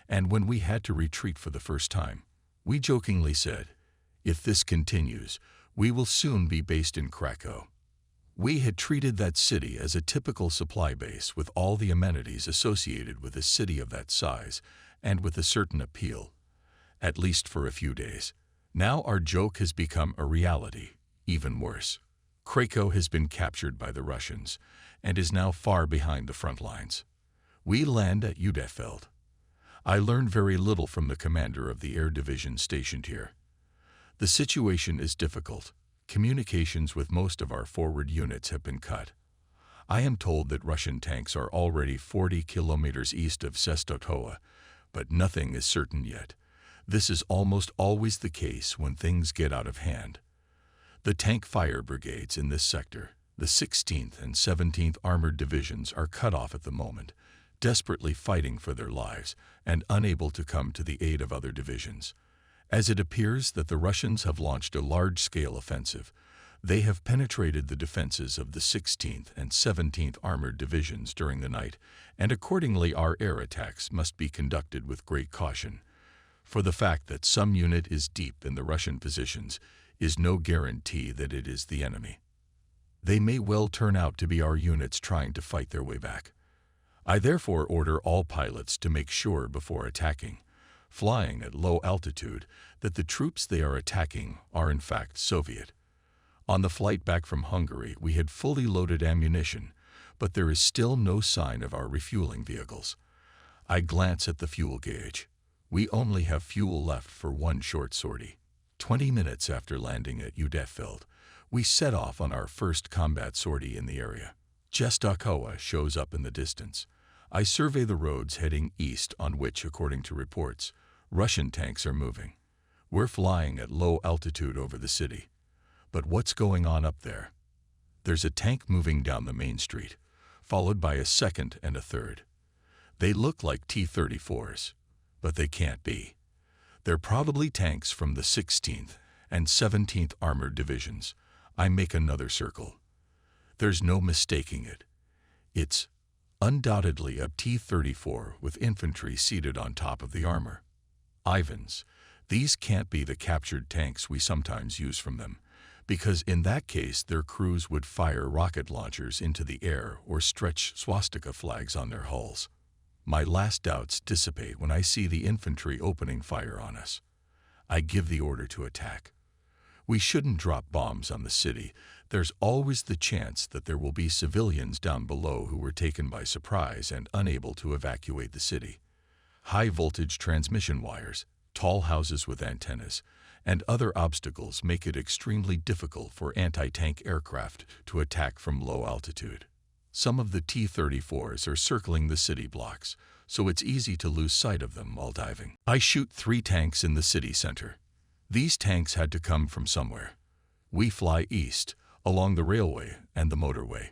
and when we had to retreat for the first time, we jokingly said, "If this continues, we will soon be based in Krakow." We had treated that city as a typical supply base with all the amenities associated with a city of that size and with a certain appeal, at least for a few days. Now our joke has become a reality, even worse. Krakow has been captured by the Russians and is now far behind the front lines. We land at Udefeld. I learned very little from the commander of the air division stationed here. The situation is difficult. Communications with most of our forward units have been cut. I am told that Russian tanks are already 40 kilometers east of Czestochowa, but nothing is certain yet. This is almost always the case when things get out of hand. The tank fire brigades in this sector, the 16th and 17th Armored Divisions, are cut off at the moment, desperately fighting for their lives and unable to come to the aid of other divisions. As it appears that the Russians have launched a large-scale offensive, they have penetrated the defenses of the 16th and 17th Armored Divisions during the night, and accordingly our air attacks must be conducted with great caution. For the fact that some unit is deep in the Russian positions is no guarantee that it is the enemy. They may well turn out to be our units trying to fight their way back. I therefore order all pilots to make sure before attacking, flying at low altitude, that the troops they are attacking are in fact Soviet. On the flight back from Hungary, we had fully loaded ammunition, but there is still no sign of our refueling vehicles. I glance at the fuel gauge. We only have fuel left for one short sortie. 20 minutes after landing at Udefeld, we set off on our first combat sortie in the area. Czestochowa shows up in the distance. I survey the roads heading east on which, according to reports, Russian tanks are moving. We're flying at low altitude over the city. But what's going on up there? There's a tank moving down the main street, followed by a second and a third. They look like T-34s, but they can't be. They're probably tanks from the 16th and 17th Armored Divisions. I make another circle. There's no mistaking it. It's undoubtedly a T-34 with infantry seated on top of the armor. Ivans, these can't be the captured tanks we sometimes use from them, because in that case their crews would fire rocket launchers into the air or stretch swastika flags on their hulls. My last doubts dissipate when I see the infantry opening fire on us. I give the order to attack. We shouldn't drop bombs on the city. There's always the chance that there will be civilians down below who were taken by surprise and unable to evacuate the city. High-voltage transmission wires, tall houses with antennas, and other obstacles make it extremely difficult for anti-tank aircraft to attack from low altitude. Some of the T-34s are circling the city blocks, so it's easy to lose sight of them while diving. I shoot 3 tanks in the city center. These tanks had to come from somewhere. We fly east, along the railway and the motorway.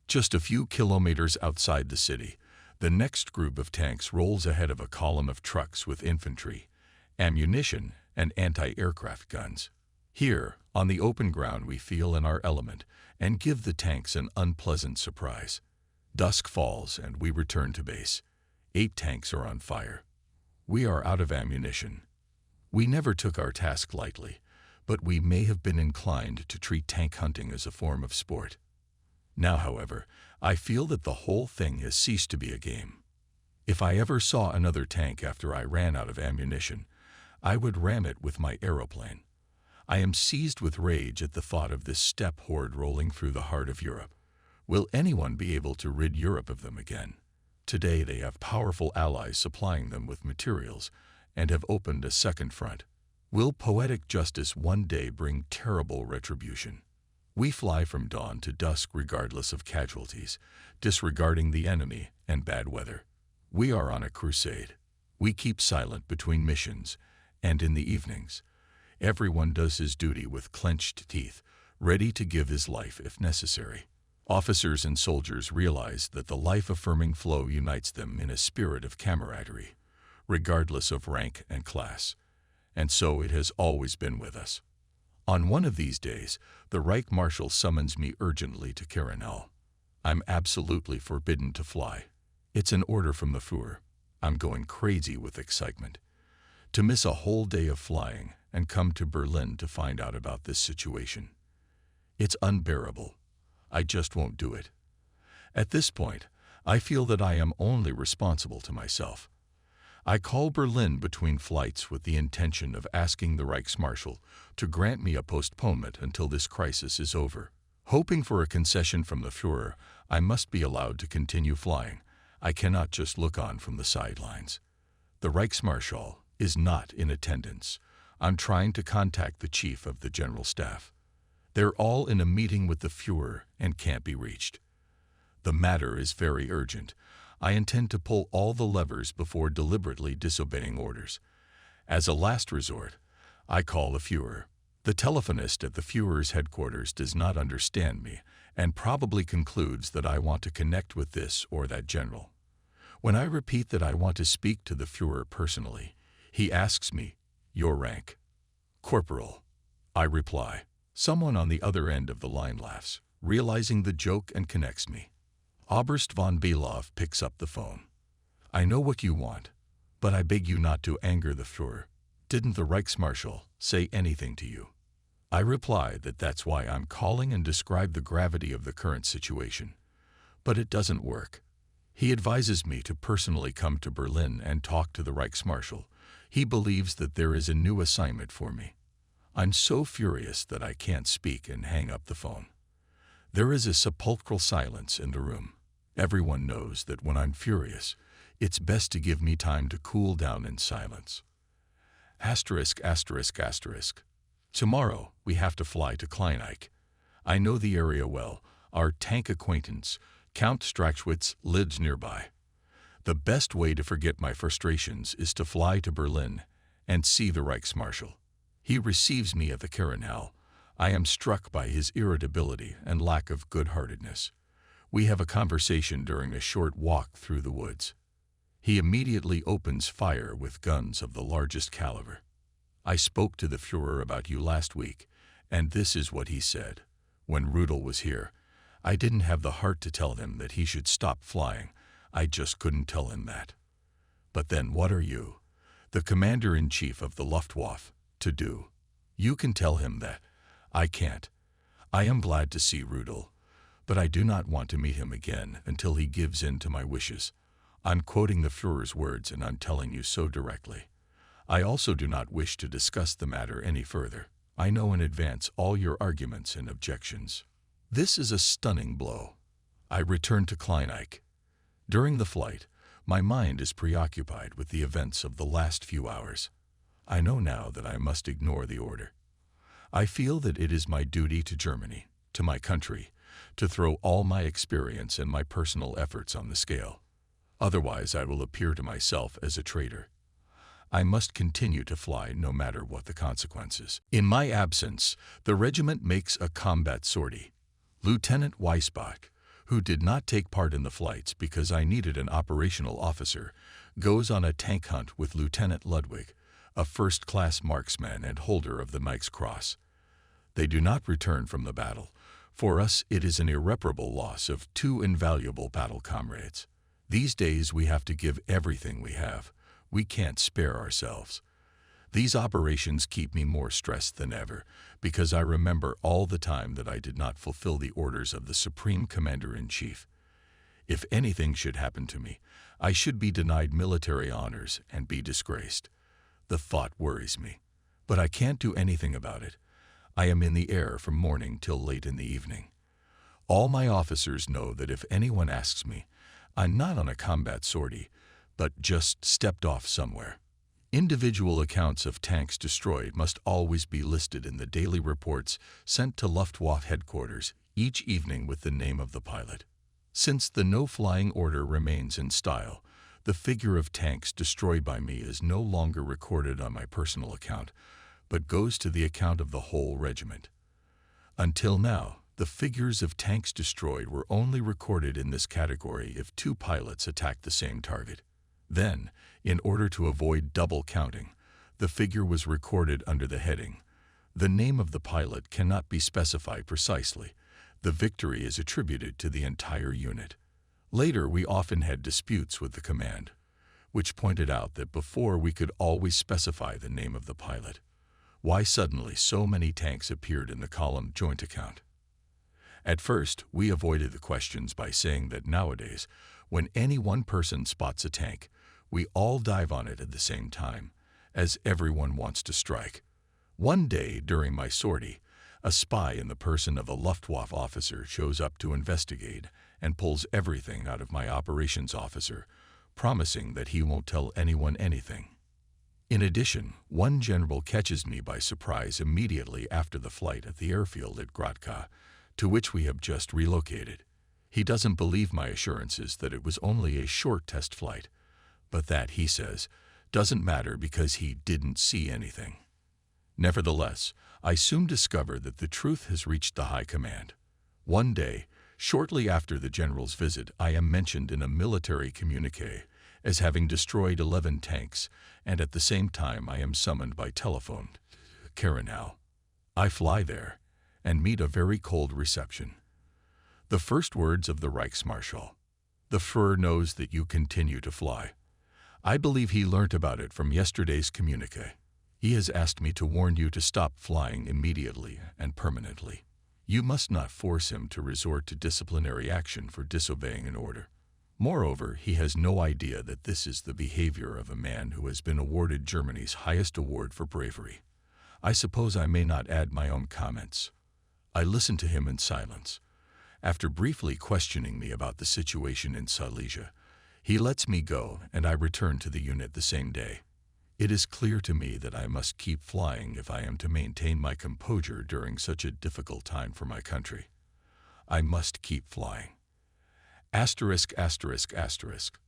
Just a few kilometers outside the city, the next group of tanks rolls ahead of a column of trucks with infantry, ammunition, and anti-aircraft guns. Here, on the open ground, we feel in our element and give the tanks an unpleasant surprise. Dusk falls and we return to base. 8 tanks are on fire. We are out of ammunition. We never took our task lightly, but we may have been inclined to treat tank hunting as a form of sport. Now, however, I feel that the whole thing has ceased to be a game. If I ever saw another tank after I ran out of ammunition, I would ram it with my aeroplane. I am seized with rage at the thought of this steppe horde rolling through the heart of Europe. Will anyone be able to rid Europe of them again? Today they have powerful allies supplying them with materials and have opened a second front. Will poetic justice one day bring terrible retribution? We fly from dawn to dusk regardless of casualties, disregarding the enemy and bad weather. We are on a crusade. We keep silent between missions, and in the evenings, everyone does his duty with clenched teeth, ready to give his life if necessary. Officers and soldiers realize that the life-affirming flow unites them in a spirit of camaraderie, regardless of rank and class. And so it has always been with us. On one of these days, the Reich Marshal summons me urgently to Carenel. I'm absolutely forbidden to fly. It's an order from the Führer. I'm going crazy with excitement. To miss a whole day of flying and come to Berlin to find out about this situation. It's unbearable. I just won't do it. At this point, I feel that I am only responsible to myself. I call Berlin between flights with the intention of asking the Reichsmarshal to grant me a postponement until this crisis is over. Hoping for a concession from the Führer, I must be allowed to continue flying. I cannot just look on from the sidelines. The Reichsmarschall is not in attendance. I'm trying to contact the Chief of the General Staff. They're all in a meeting with the Führer and can't be reached. The matter is very urgent. I intend to pull all the levers before deliberately disobeying orders. As a last resort, I call the Führer. The telephonist at the Führer's headquarters does not understand me and probably concludes that I want to connect with this or that general. When I repeat that I want to speak to the Führer personally, he asks me, "Your rank?" "Corporal," I reply. Someone on the other end of the line laughs, realizing the joke, and connects me. Oberst von Below picks up the phone. "I know what you want, but I beg you not to anger the Führer. Didn't the Reichsmarschall say anything to you?" I reply that that's why I'm calling and describe the gravity of the current situation. But it doesn't work. He advises me to personally come to Berlin and talk to the Reichsmarschall. He believes that there is a new assignment for me. I'm so furious that I can't speak and hang up the phone. There is a sepulchral silence in the room. Everyone knows that when I'm furious, it's best to give me time to cool down in silence. Asterisk, asterisk, asterisk. Tomorrow, we have to fly to Kleinike. I know the area well. Our tank acquaintance, Count Strachwitz, lives nearby. The best way to forget my frustrations is to fly to Berlin and see the Reichsmarschall. He receives me at the Karenhal. I am struck by his irritability and lack of good-heartedness. We have a conversation during a short walk through the woods. He immediately opens fire with guns of the largest caliber. "I spoke to the Führer about you last week, and this is what he said. When Rudel was here, I didn't have the heart to tell him that he should stop flying. I just couldn't tell him that. But then what are you, the Commander-in-Chief of the Luftwaffe, to do? You can tell him that. I can't. I am glad to see Rudel, but I do not want to meet him again until he gives in to my wishes. I'm quoting the Führer's words, and I'm telling you so directly. I also do not wish to discuss the matter any further. I know in advance all your arguments and objections." This is a stunning blow. I return to Kleinike. During the flight, my mind is preoccupied with the events of the last few hours. I know now that I must ignore the order. I feel that it is my duty to Germany, to my country, to throw all my experience and my personal efforts on the scale. Otherwise, I will appear to myself as a traitor. I must continue to fly no matter what the consequences. In my absence, the regiment makes a combat sortie. Lieutenant Weisbach, who did not take part in the flights because I needed an operational officer, goes on a tank hunt with Lieutenant Ludwig, a first-class marksman and holder of the Knight's Cross. They do not return from the battle. For us, it is an irreparable loss of two invaluable battle comrades. These days, we have to give everything we have. We can't spare ourselves. These operations keep me more stressed than ever, because I remember all the time that I did not fulfill the orders of the Supreme Commander-in-Chief. If anything should happen to me, I should be denied military honors and be disgraced. The thought worries me, but I can't do anything about it. I am in the air from morning till late in the evening. All my officers know that if anyone asks me, I'm not on a combat sortie, but just stepped off somewhere. Individual accounts of tanks destroyed must always be listed in the daily reports sent to Luftwaffe headquarters each evening with the name of the pilot. Since the no-flying order remains in style, the figure of tanks destroyed by me is no longer recorded on my personal account, but goes to the account of the whole regiment. Until now, the figures of tanks destroyed were only recorded in this category if two pilots attacked the same target. Then, in order to avoid double counting, the figure was recorded under the heading, "The name of the pilot cannot be specified precisely. The victory is attributed to the entire unit." Later, we often had disputes with the command, which pointed out that before we could always specify the name of the pilot. Why suddenly so many tanks appeared in the column joint account? At first, we avoided the questions by saying that nowadays, when any one person spots a tank, We all dive on it at the same time, as everyone wants to strike. One day during my sortie, a spy in the person of a Luftwaffe officer shows up to investigate and pulls everything out of my operations officer, promising that he won't tell anyone anything. In addition, one general catches me by surprise immediately after the flight at the airfield at Grodka, to which we have just relocated. He doesn't believe my assurances that it was only a short test flight, but that, he says, doesn't matter because he didn't see anything. Nevertheless, I soon discover that the truth has reached the high command. One day, shortly after the general's visit, I am mentioned in a military communiqué as having destroyed 11 tanks, and at the same time I am summoned by telephone to Chisinau. I fly there and meet a very cold reception. The first words of the Reichsmarschall: "The Führer knows that you continue to fly." I believe he learnt about it from yesterday's communiqué. He has asked me to warn you to stop flying immediately and permanently. You must not force him to resort to disciplinary action for disobeying an order. Moreover, he has no idea that this is the behavior of a man who has been awarded Germany's highest award for bravery. I suppose I may not add my own comments. I listen to him in silence. After briefly questioning me about the situation in Silesia, he lets me go and I return to the unit the same day. It is clear to me that I must keep flying if I am to maintain my composure during such a difficult time for my country. I must keep flying. Asterisk, asterisk, asterisk.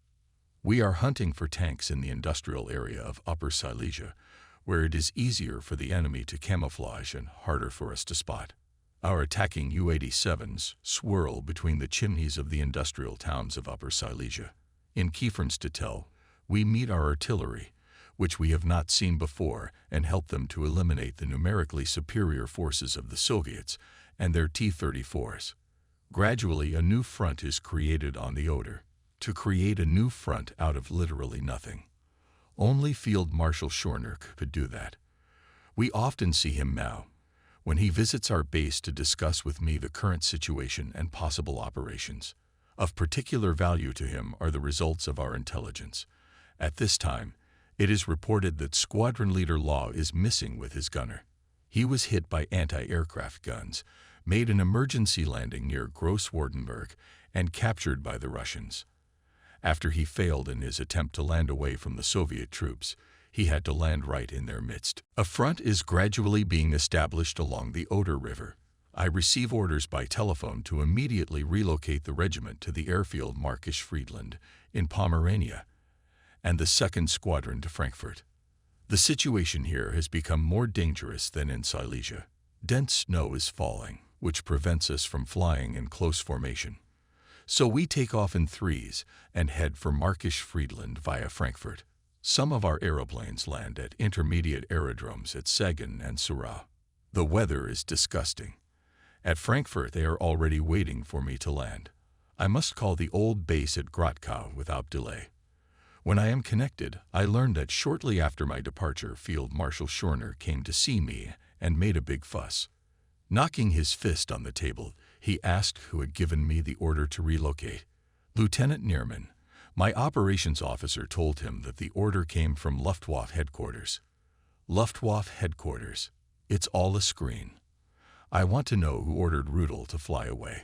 We are hunting for tanks in the industrial area of Upper Silesia, where it is easier for the enemy to camouflage and harder for us to spot. Our attacking U-87s swirl between the chimneys of the industrial towns of Upper Silesia. In Kiefernstadt, we meet our artillery, which we have not seen before, and help them to eliminate the numerically superior forces of the Soviets and their T-34s. Gradually, a new front is created on the Oder. To create a new front out of literally nothing. Only Field Marshal Schörner could do that. We often see him now, when he visits our base to discuss with me the current situation and possible operations. Of particular value to him are the results of our intelligence. At this time, it is reported that Squadron Leader Law is missing with his gunner. He was hit by anti-aircraft guns, made an emergency landing near Gross-Wartenberg, and captured by the Russians. After he failed in his attempt to land away from the Soviet troops, he had to land right in their midst. A front is gradually being established along the Oder River. I receive orders by telephone to immediately relocate the regiment to the airfield Markisch Friedland in Pomerania, and the 2nd Squadron to Frankfurt. The situation here has become more dangerous than in Silesia. Dense snow is falling, which prevents us from flying in close formation. So we take off in threes and head for Markisch Friedland via Frankfurt. Some of our aeroplanes land at intermediate aerodromes at Segen and Surau. The weather is disgusting. At Frankfurt, they are already waiting for me to land. I must call the old base at Grodka without delay. When I am connected, I learn that shortly after my departure, Field Marshal Schörner came to see me and made a big fuss. Knocking his fist on the table, he asked who had given me the order to relocate. Lieutenant Neerman, my operations officer, told him that the order came from Luftwaffe headquarters. Luftwaffe headquarters. It's all a screen. I want to know who ordered Rudel to fly away.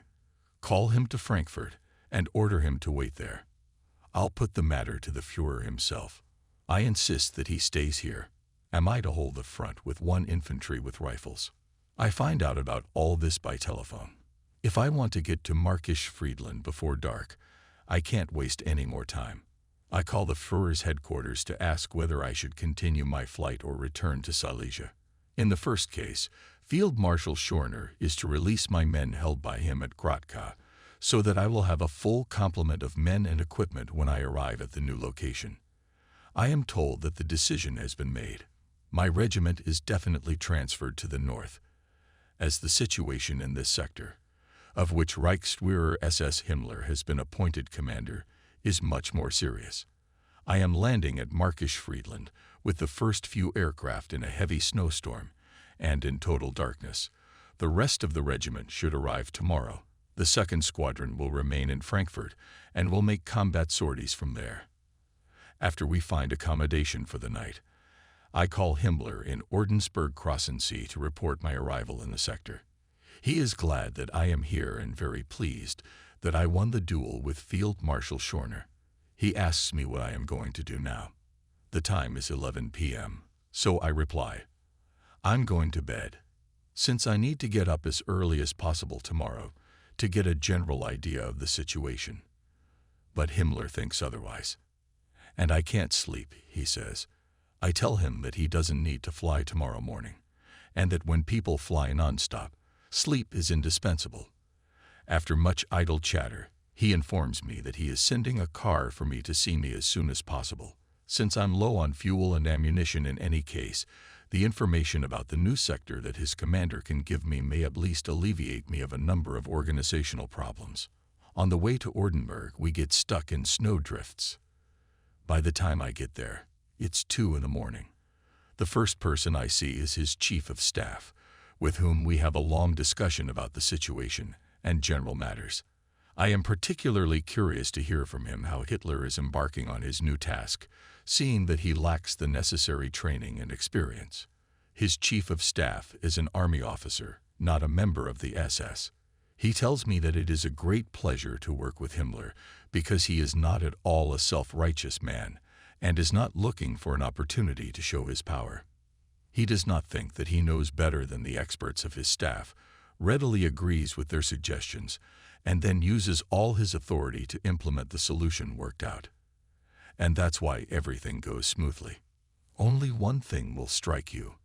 Call him to Frankfurt and order him to wait there. I'll put the matter to the Führer himself. I insist that he stays here. Am I to hold the front with 1 infantry with rifles? I find out about all this by telephone. If I want to get to Markisch Friedland before dark, I can't waste any more time. I call the Führer's headquarters to ask whether I should continue my flight or return to Silesia. In the first case, Field Marshal Schörner is to release my men held by him at Grodka, so that I will have a full complement of men and equipment when I arrive at the new location. I am told that the decision has been made. My regiment is definitely transferred to the north, as the situation in this sector, of which Reichsführer SS Himmler has been appointed commander, is much more serious. I am landing at Markisch Friedland with the first few aircraft in a heavy snowstorm and in total darkness. The rest of the regiment should arrive tomorrow. The 2nd Squadron will remain in Frankfurt and will make combat sorties from there. After we find accommodation for the night, I call Himmler in Ordensburg-Krassensee to report my arrival in the sector. He is glad that I am here and very pleased that I won the duel with Field Marshal Schorner. He asks me what I am going to do now. The time is 11 p.m., so I reply, I'm going to bed, since I need to get up as early as possible tomorrow to get a general idea of the situation. But Himmler thinks otherwise. And I can't sleep, he says. I tell him that he doesn't need to fly tomorrow morning, and that when people fly nonstop, sleep is indispensable. After much idle chatter, he informs me that he is sending a car for me to see me as soon as possible. Since I'm low on fuel and ammunition in any case, the information about the new sector that his commander can give me may at least alleviate me of a number of organizational problems. On the way to Oldenburg, we get stuck in snow drifts. By the time I get there, it's 2 a.m. The first person I see is his chief of staff, with whom we have a long discussion about the situation and general matters. I am particularly curious to hear from him how Hitler is embarking on his new task, seeing that he lacks the necessary training and experience. His chief of staff is an army officer, not a member of the SS. He tells me that it is a great pleasure to work with Himmler because he is not at all a self-righteous man and is not looking for an opportunity to show his power. He does not think that he knows better than the experts of his staff, readily agrees with their suggestions, and then uses all his authority to implement the solution worked out. And that's why everything goes smoothly. Only one thing will strike you.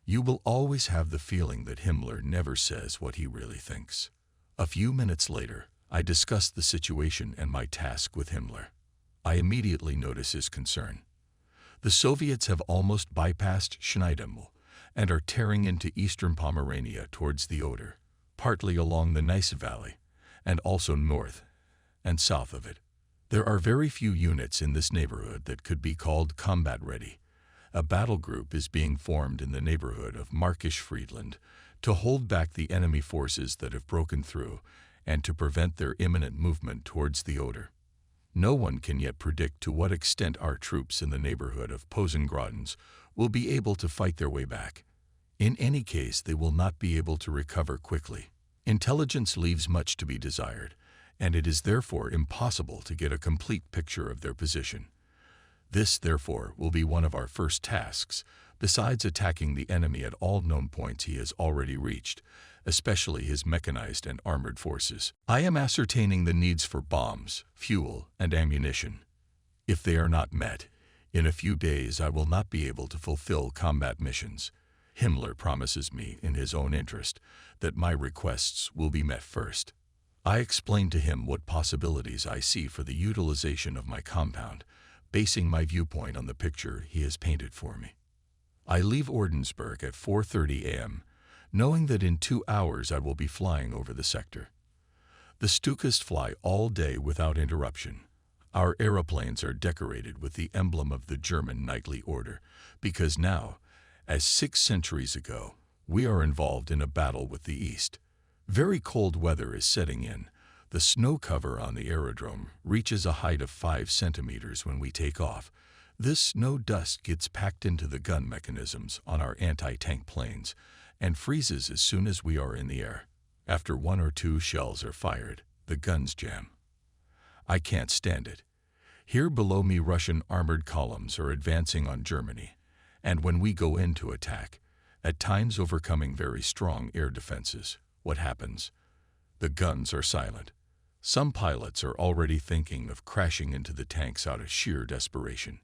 You will always have the feeling that Himmler never says what he really thinks. A few minutes later, I discuss the situation and my task with Himmler. I immediately notice his concern. The Soviets have almost bypassed Schneidemel and are tearing into eastern Pomerania towards the Oder, partly along the Neisse Valley, and also north and south of it. There are very few units in this neighborhood that could be called combat-ready. A battle group is being formed in the neighborhood of Markisch Friedland to hold back the enemy forces that have broken through and to prevent their imminent movement towards the Oder. No one can yet predict to what extent our troops in the neighborhood of Posengradens will be able to fight their way back. In any case, they will not be able to recover quickly. Intelligence leaves much to be desired, and it is therefore impossible to get a complete picture of their position. This, therefore, will be one of our first tasks, besides attacking the enemy at all known points he has already reached, especially his mechanized and armored forces. I am ascertaining the needs for bombs, fuel, and ammunition. If they are not met, in a few days I will not be able to fulfill combat missions. Himmler promises me, in his own interest, that my requests will be met first. I explain to him what possibilities I see for the utilization of my compound, basing my viewpoint on the picture he has painted for me. I leave Ordensburg at 4:30 a.m., knowing that in 2 hours I will be flying over the sector. The Stukas fly all day without interruption. Our aeroplanes are decorated with the emblem of the German knightly order, because now, as 6 centuries ago, we are involved in a battle with the East. Very cold weather is setting in. The snow cover on the aerodrome reaches a height of 5 centimeters when we take off. This snow dust gets packed into the gun mechanisms on our anti-tank planes and freezes as soon as we are in the air. After 1 or 2 shells are fired, the guns jam. I can't stand it. Here below me, Russian armored columns are advancing on Germany, and when we go in to attack, at times overcoming very strong air defenses, what happens? The guns are silent. Some pilots are already thinking of crashing into the tanks out of sheer desperation.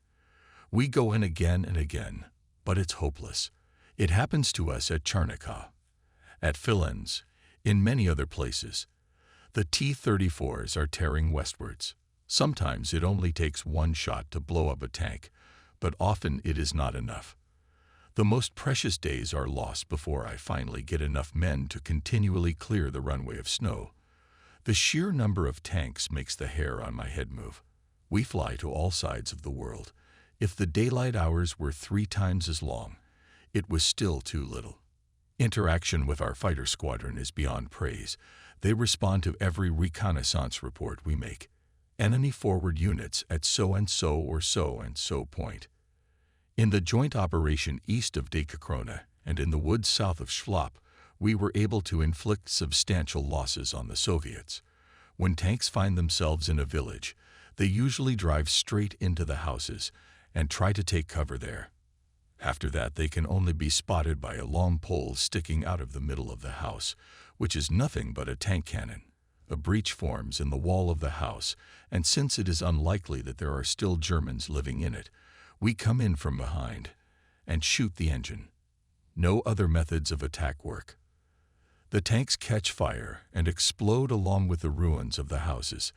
We go in again and again, but it's hopeless. It happens to us at Charnikov, at Filens, in many other places. The T-34s are tearing westwards. Sometimes it only takes 1 shot to blow up a tank, but often it is not enough. The most precious days are lost before I finally get enough men to continually clear the runway of snow. The sheer number of tanks makes the hair on my head move. We fly to all sides of the world. If the daylight hours were 3 times as long, it was still too little. Interaction with our fighter squadron is beyond praise. They respond to every reconnaissance report we make. Enemy forward units at so-and-so or so-and-so point. In the joint operation east of Dekakrona and in the woods south of Schlop, we were able to inflict substantial losses on the Soviets. When tanks find themselves in a village, they usually drive straight into the houses and try to take cover there. After that, they can only be spotted by a long pole sticking out of the middle of the house, which is nothing but a tank cannon. A breach forms in the wall of the house, and since it is unlikely that there are still Germans living in it, we come in from behind and shoot the engine. No other methods of attack work. The tanks catch fire and explode along with the ruins of the houses.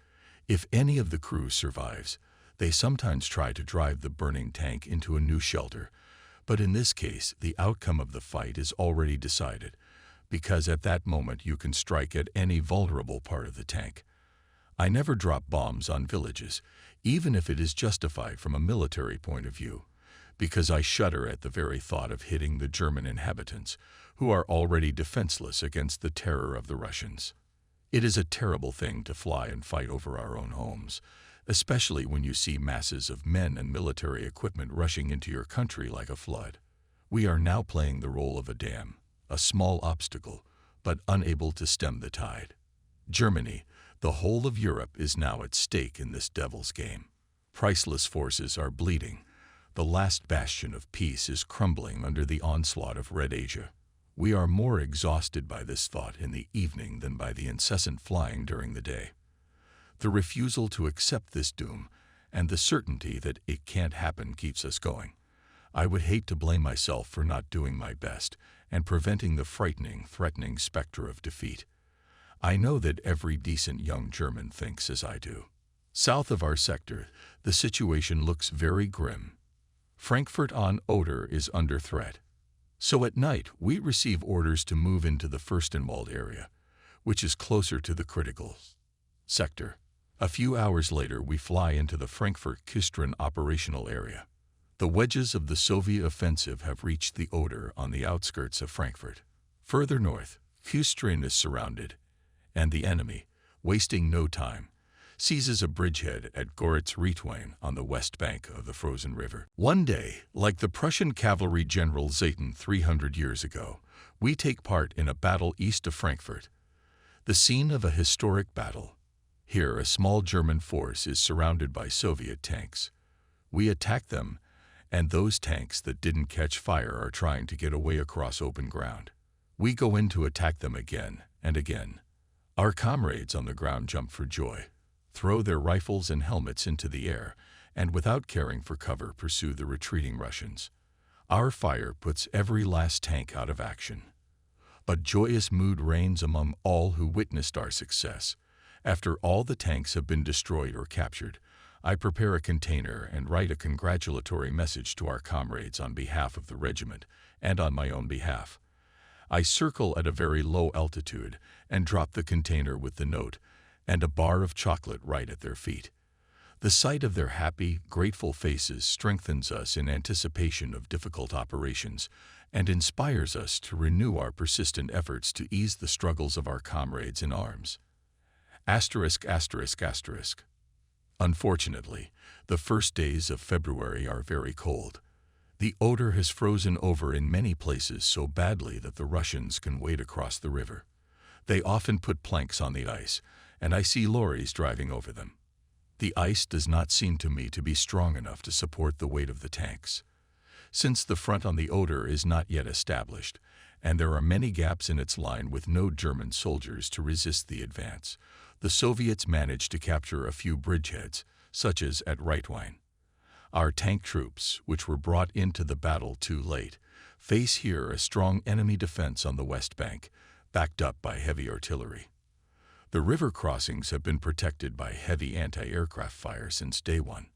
If any of the crew survives, they sometimes try to drive the burning tank into a new shelter, but in this case, the outcome of the fight is already decided, because at that moment you can strike at any vulnerable part of the tank. I never drop bombs on villages, even if it is justified from a military point of view, because I shudder at the very thought of hitting the German inhabitants, who are already defenseless against the terror of the Russians. It is a terrible thing to fly and fight over our own homes, especially when you see masses of men and military equipment rushing into your country like a flood. We are now playing the role of a dam, a small obstacle, but unable to stem the tide. Germany, the whole of Europe, is now at stake in this devil's game. Priceless forces are bleeding. The last bastion of peace is crumbling under the onslaught of Red Asia. We are more exhausted by this thought in the evening than by the incessant flying during the day. The refusal to accept this doom and the certainty that it can't happen keeps us going. I would hate to blame myself for not doing my best and preventing the frightening, threatening specter of defeat. I know that every decent young German thinks as I do. South of our sector, the situation looks very grim. Frankfurt on Oder is under threat. So at night, we receive orders to move into the Fürstenwald area, which is closer to the critical sector. A few hours later, we fly into the Frankfurt-Küstrin operational area. The wedges of the Soviet offensive have reached the Oder on the outskirts of Frankfurt. Further north, Küstrin is surrounded, and the enemy, wasting no time, seizes a bridgehead at Goritz-Rietwein on the west bank of the frozen river. One day, like the Prussian cavalry general Zieten 300 years ago, we take part in a battle east of Frankfurt, the scene of a historic battle. Here, a small German force is surrounded by Soviet tanks. We attack them, and those tanks that didn't catch fire are trying to get away across open ground. We go in to attack them again and again. Our comrades on the ground jump for joy, throw their rifles and helmets into the air, and without caring for cover pursue the retreating Russians. Our fire puts every last tank out of action. A joyous mood reigns among all who witnessed our success. After all the tanks have been destroyed or captured, I prepare a container and write a congratulatory message to our comrades on behalf of the regiment and on my own behalf. I circle at a very low altitude and drop the container with the note and a bar of chocolate right at their feet. The sight of their happy, grateful faces strengthens us in anticipation of difficult operations and inspires us to renew our persistent efforts to ease the struggles of our comrades in arms. *****. Unfortunately, the first days of February are very cold. The Oder has frozen over in many places so badly that the Russians can wade across the river. They often put planks on the ice, and I see lorries driving over them. The ice does not seem to me to be strong enough to support the weight of the tanks. Since the front on the Oder is not yet established, and there are many gaps in its line with no German soldiers to resist the advance, the Soviets managed to capture a few bridgeheads, such as at Rietwein. Our tank troops, which were brought into the battle too late, face here a strong enemy defense on the west bank, backed up by heavy artillery. The river crossings have been protected by heavy anti-aircraft fire since day one.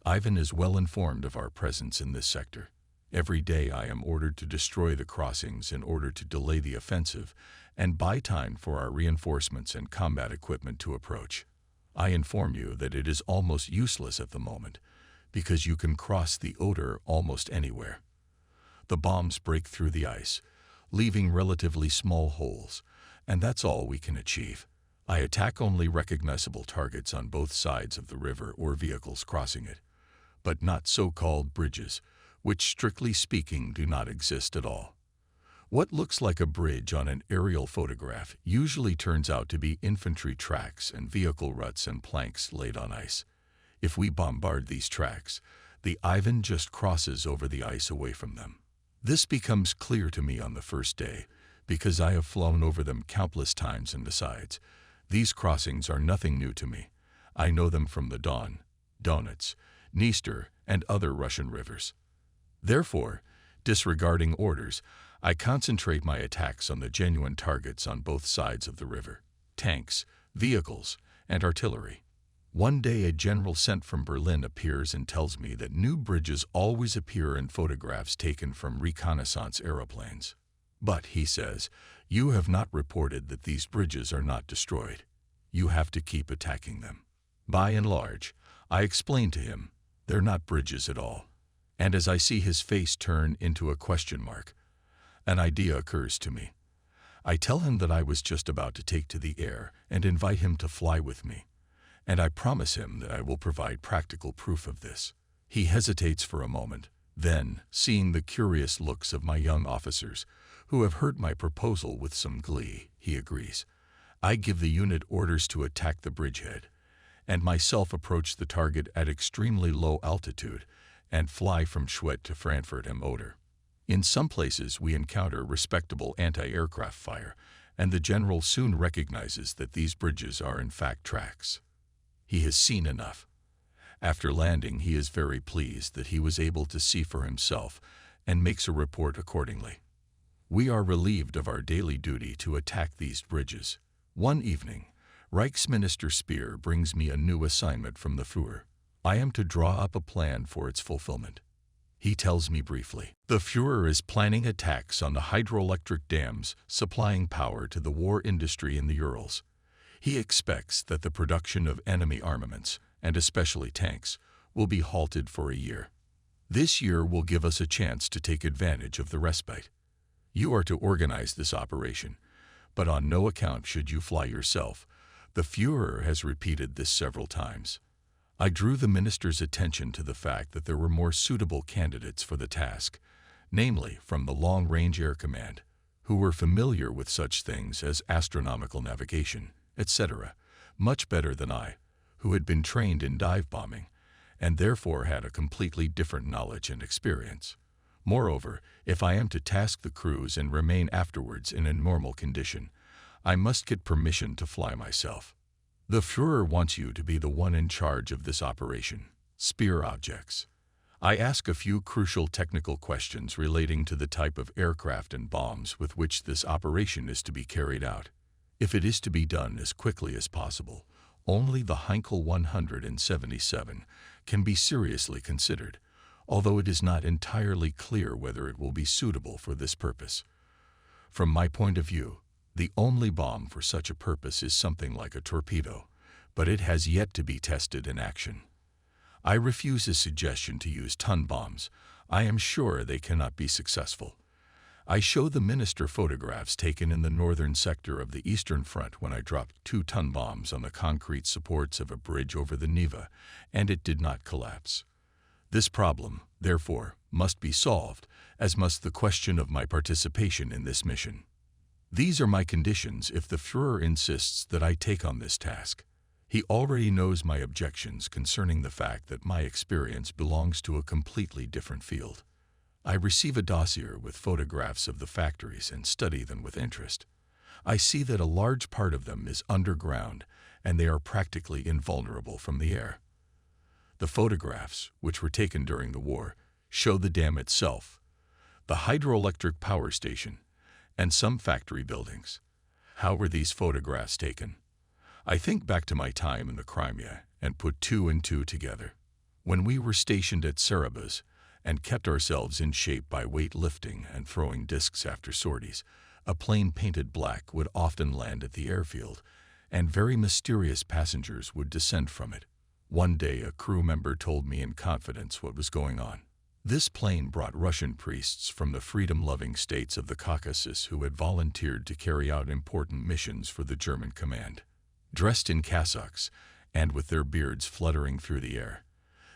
Ivan is well informed of our presence in this sector. Every day I am ordered to destroy the crossings in order to delay the offensive and buy time for our reinforcements and combat equipment to approach. I inform you that it is almost useless at the moment, because you can cross the Oder almost anywhere. The bombs break through the ice, leaving relatively small holes, and that's all we can achieve. I attack only recognizable targets on both sides of the river or vehicles crossing it, but not so-called bridges, which strictly speaking do not exist at all. What looks like a bridge on an aerial photograph usually turns out to be infantry tracks and vehicle ruts and planks laid on ice. If we bombard these tracks, the Ivan just crosses over the ice away from them. This becomes clear to me on the first day, because I have flown over them countless times, and besides, these crossings are nothing new to me. I know them from the Don, Donets, Dniester, and other Russian rivers. Therefore, disregarding orders, I concentrate my attacks on the genuine targets on both sides of the river: tanks, vehicles, and artillery. One day a general sent from Berlin appears and tells me that new bridges always appear in photographs taken from reconnaissance aeroplanes. But, he says, you have not reported that these bridges are not destroyed. You have to keep attacking them. By and large, I explain to him, they're not bridges at all. And as I see his face turn into a question mark, an idea occurs to me. I tell him that I was just about to take to the air and invite him to fly with me, and I promise him that I will provide practical proof of this. He hesitates for a moment. Then, seeing the curious looks of my young officers, who have heard my proposal with some glee, he agrees. I give the unit orders to attack the bridgehead, and myself approach the target at extremely low altitude and fly from Schwedt to Frankfurt am Oder. In some places we encounter respectable anti-aircraft fire, and the general soon recognizes that these bridges are in fact tracks. He has seen enough. After landing, he is very pleased that he was able to see for himself and makes a report accordingly. We are relieved of our daily duty to attack these bridges. One evening, Reichsminister Speer brings me a new assignment from the Führer. I am to draw up a plan for its fulfillment. He tells me briefly, the Führer is planning attacks on the hydroelectric dams supplying power to the war industry in the Urals. He expects that the production of enemy armaments, and especially tanks, will be halted for a year. This year will give us a chance to take advantage of the respite. You are to organize this operation, but on no account should you fly yourself. The Führer has repeated this several times. I drew the minister's attention to the fact that there were more suitable candidates for the task, namely from the Long Range Air Command, who were familiar with such things as astronomical navigation, etc., much better than I, who had been trained in dive bombing, and therefore had a completely different knowledge and experience. Moreover, if I am to task the crews and remain afterwards in a normal condition, I must get permission to fly myself. The Führer wants you to be the one in charge of this operation. Speer objects. I ask a few crucial technical questions relating to the type of aircraft and bombs with which this operation is to be carried out. If it is to be done as quickly as possible, only the Heinkel 177 can be seriously considered, although it is not entirely clear whether it will be suitable for this purpose. From my point of view, the only bomb for such a purpose is something like a torpedo, but it has yet to be tested in action. I refuse his suggestion to use ton bombs. I am sure they cannot be successful. I show the minister photographs taken in the northern sector of the Eastern Front when I dropped 2 ton bombs on the concrete supports of a bridge over the Neva, and it did not collapse. This problem, therefore, must be solved, as must the question of my participation in this mission. These are my conditions if the Führer insists that I take on this task. He already knows my objections concerning the fact that my experience belongs to a completely different field. I receive a dossier with photographs of the factories and study them with interest. I see that a large part of them is underground, and they are practically invulnerable from the air. The photographs, which were taken during the war, show the dam itself, the hydroelectric power station, and some factory buildings. How were these photographs taken? I think back to my time in the Crimea and put 2 and 2 together. When we were stationed at Cerebus and kept ourselves in shape by weight lifting and throwing discs after sorties, a plane painted black would often land at the airfield, and very mysterious passengers would descend from it. One day a crew member told me in confidence what was going on. This plane brought Russian priests from the freedom-loving states of the Caucasus who had volunteered to carry out important missions for the German command. dressed in cassocks and with their beards fluttering through the air.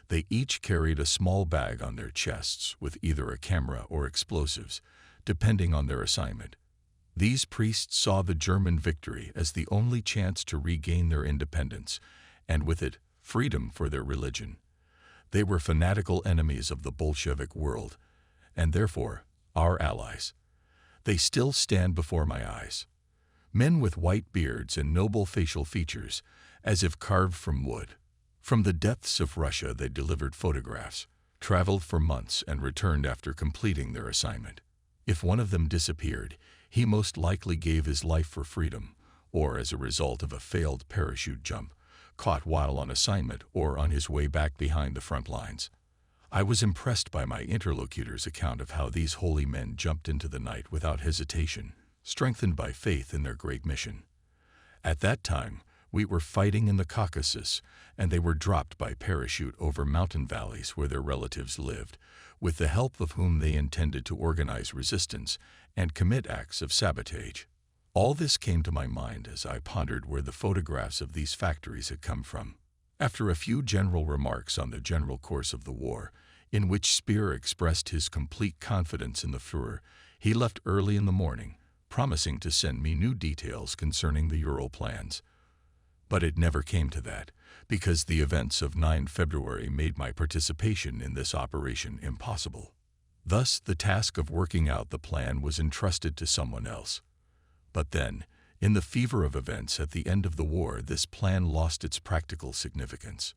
They each carried a small bag on their chests with either a camera or explosives, depending on their assignment. These priests saw the German victory as the only chance to regain their independence, and with it, freedom for their religion. They were fanatical enemies of the Bolshevik world, and therefore, our allies. They still stand before my eyes. Men with white beards and noble facial features, as if carved from wood. From the depths of Russia they delivered photographs, traveled for months and returned after completing their assignment. If one of them disappeared, he most likely gave his life for freedom, or as a result of a failed parachute jump, caught while on assignment or on his way back behind the front lines. I was impressed by my interlocutor's account of how these holy men jumped into the night without hesitation, strengthened by faith in their great mission. At that time, we were fighting in the Caucasus, and they were dropped by parachute over mountain valleys where their relatives lived, with the help of whom they intended to organize resistance and commit acts of sabotage. All this came to my mind as I pondered where the photographs of these factories had come from. After a few general remarks on the general course of the war, in which Speer expressed his complete confidence in the Führer, he left early in the morning, promising to send me new details concerning the Ural plans. But it never came to that, because the events of 9 February made my participation in this operation impossible. Thus, the task of working out the plan was entrusted to someone else. But then, in the fever of events at the end of the war, this plan lost its practical significance.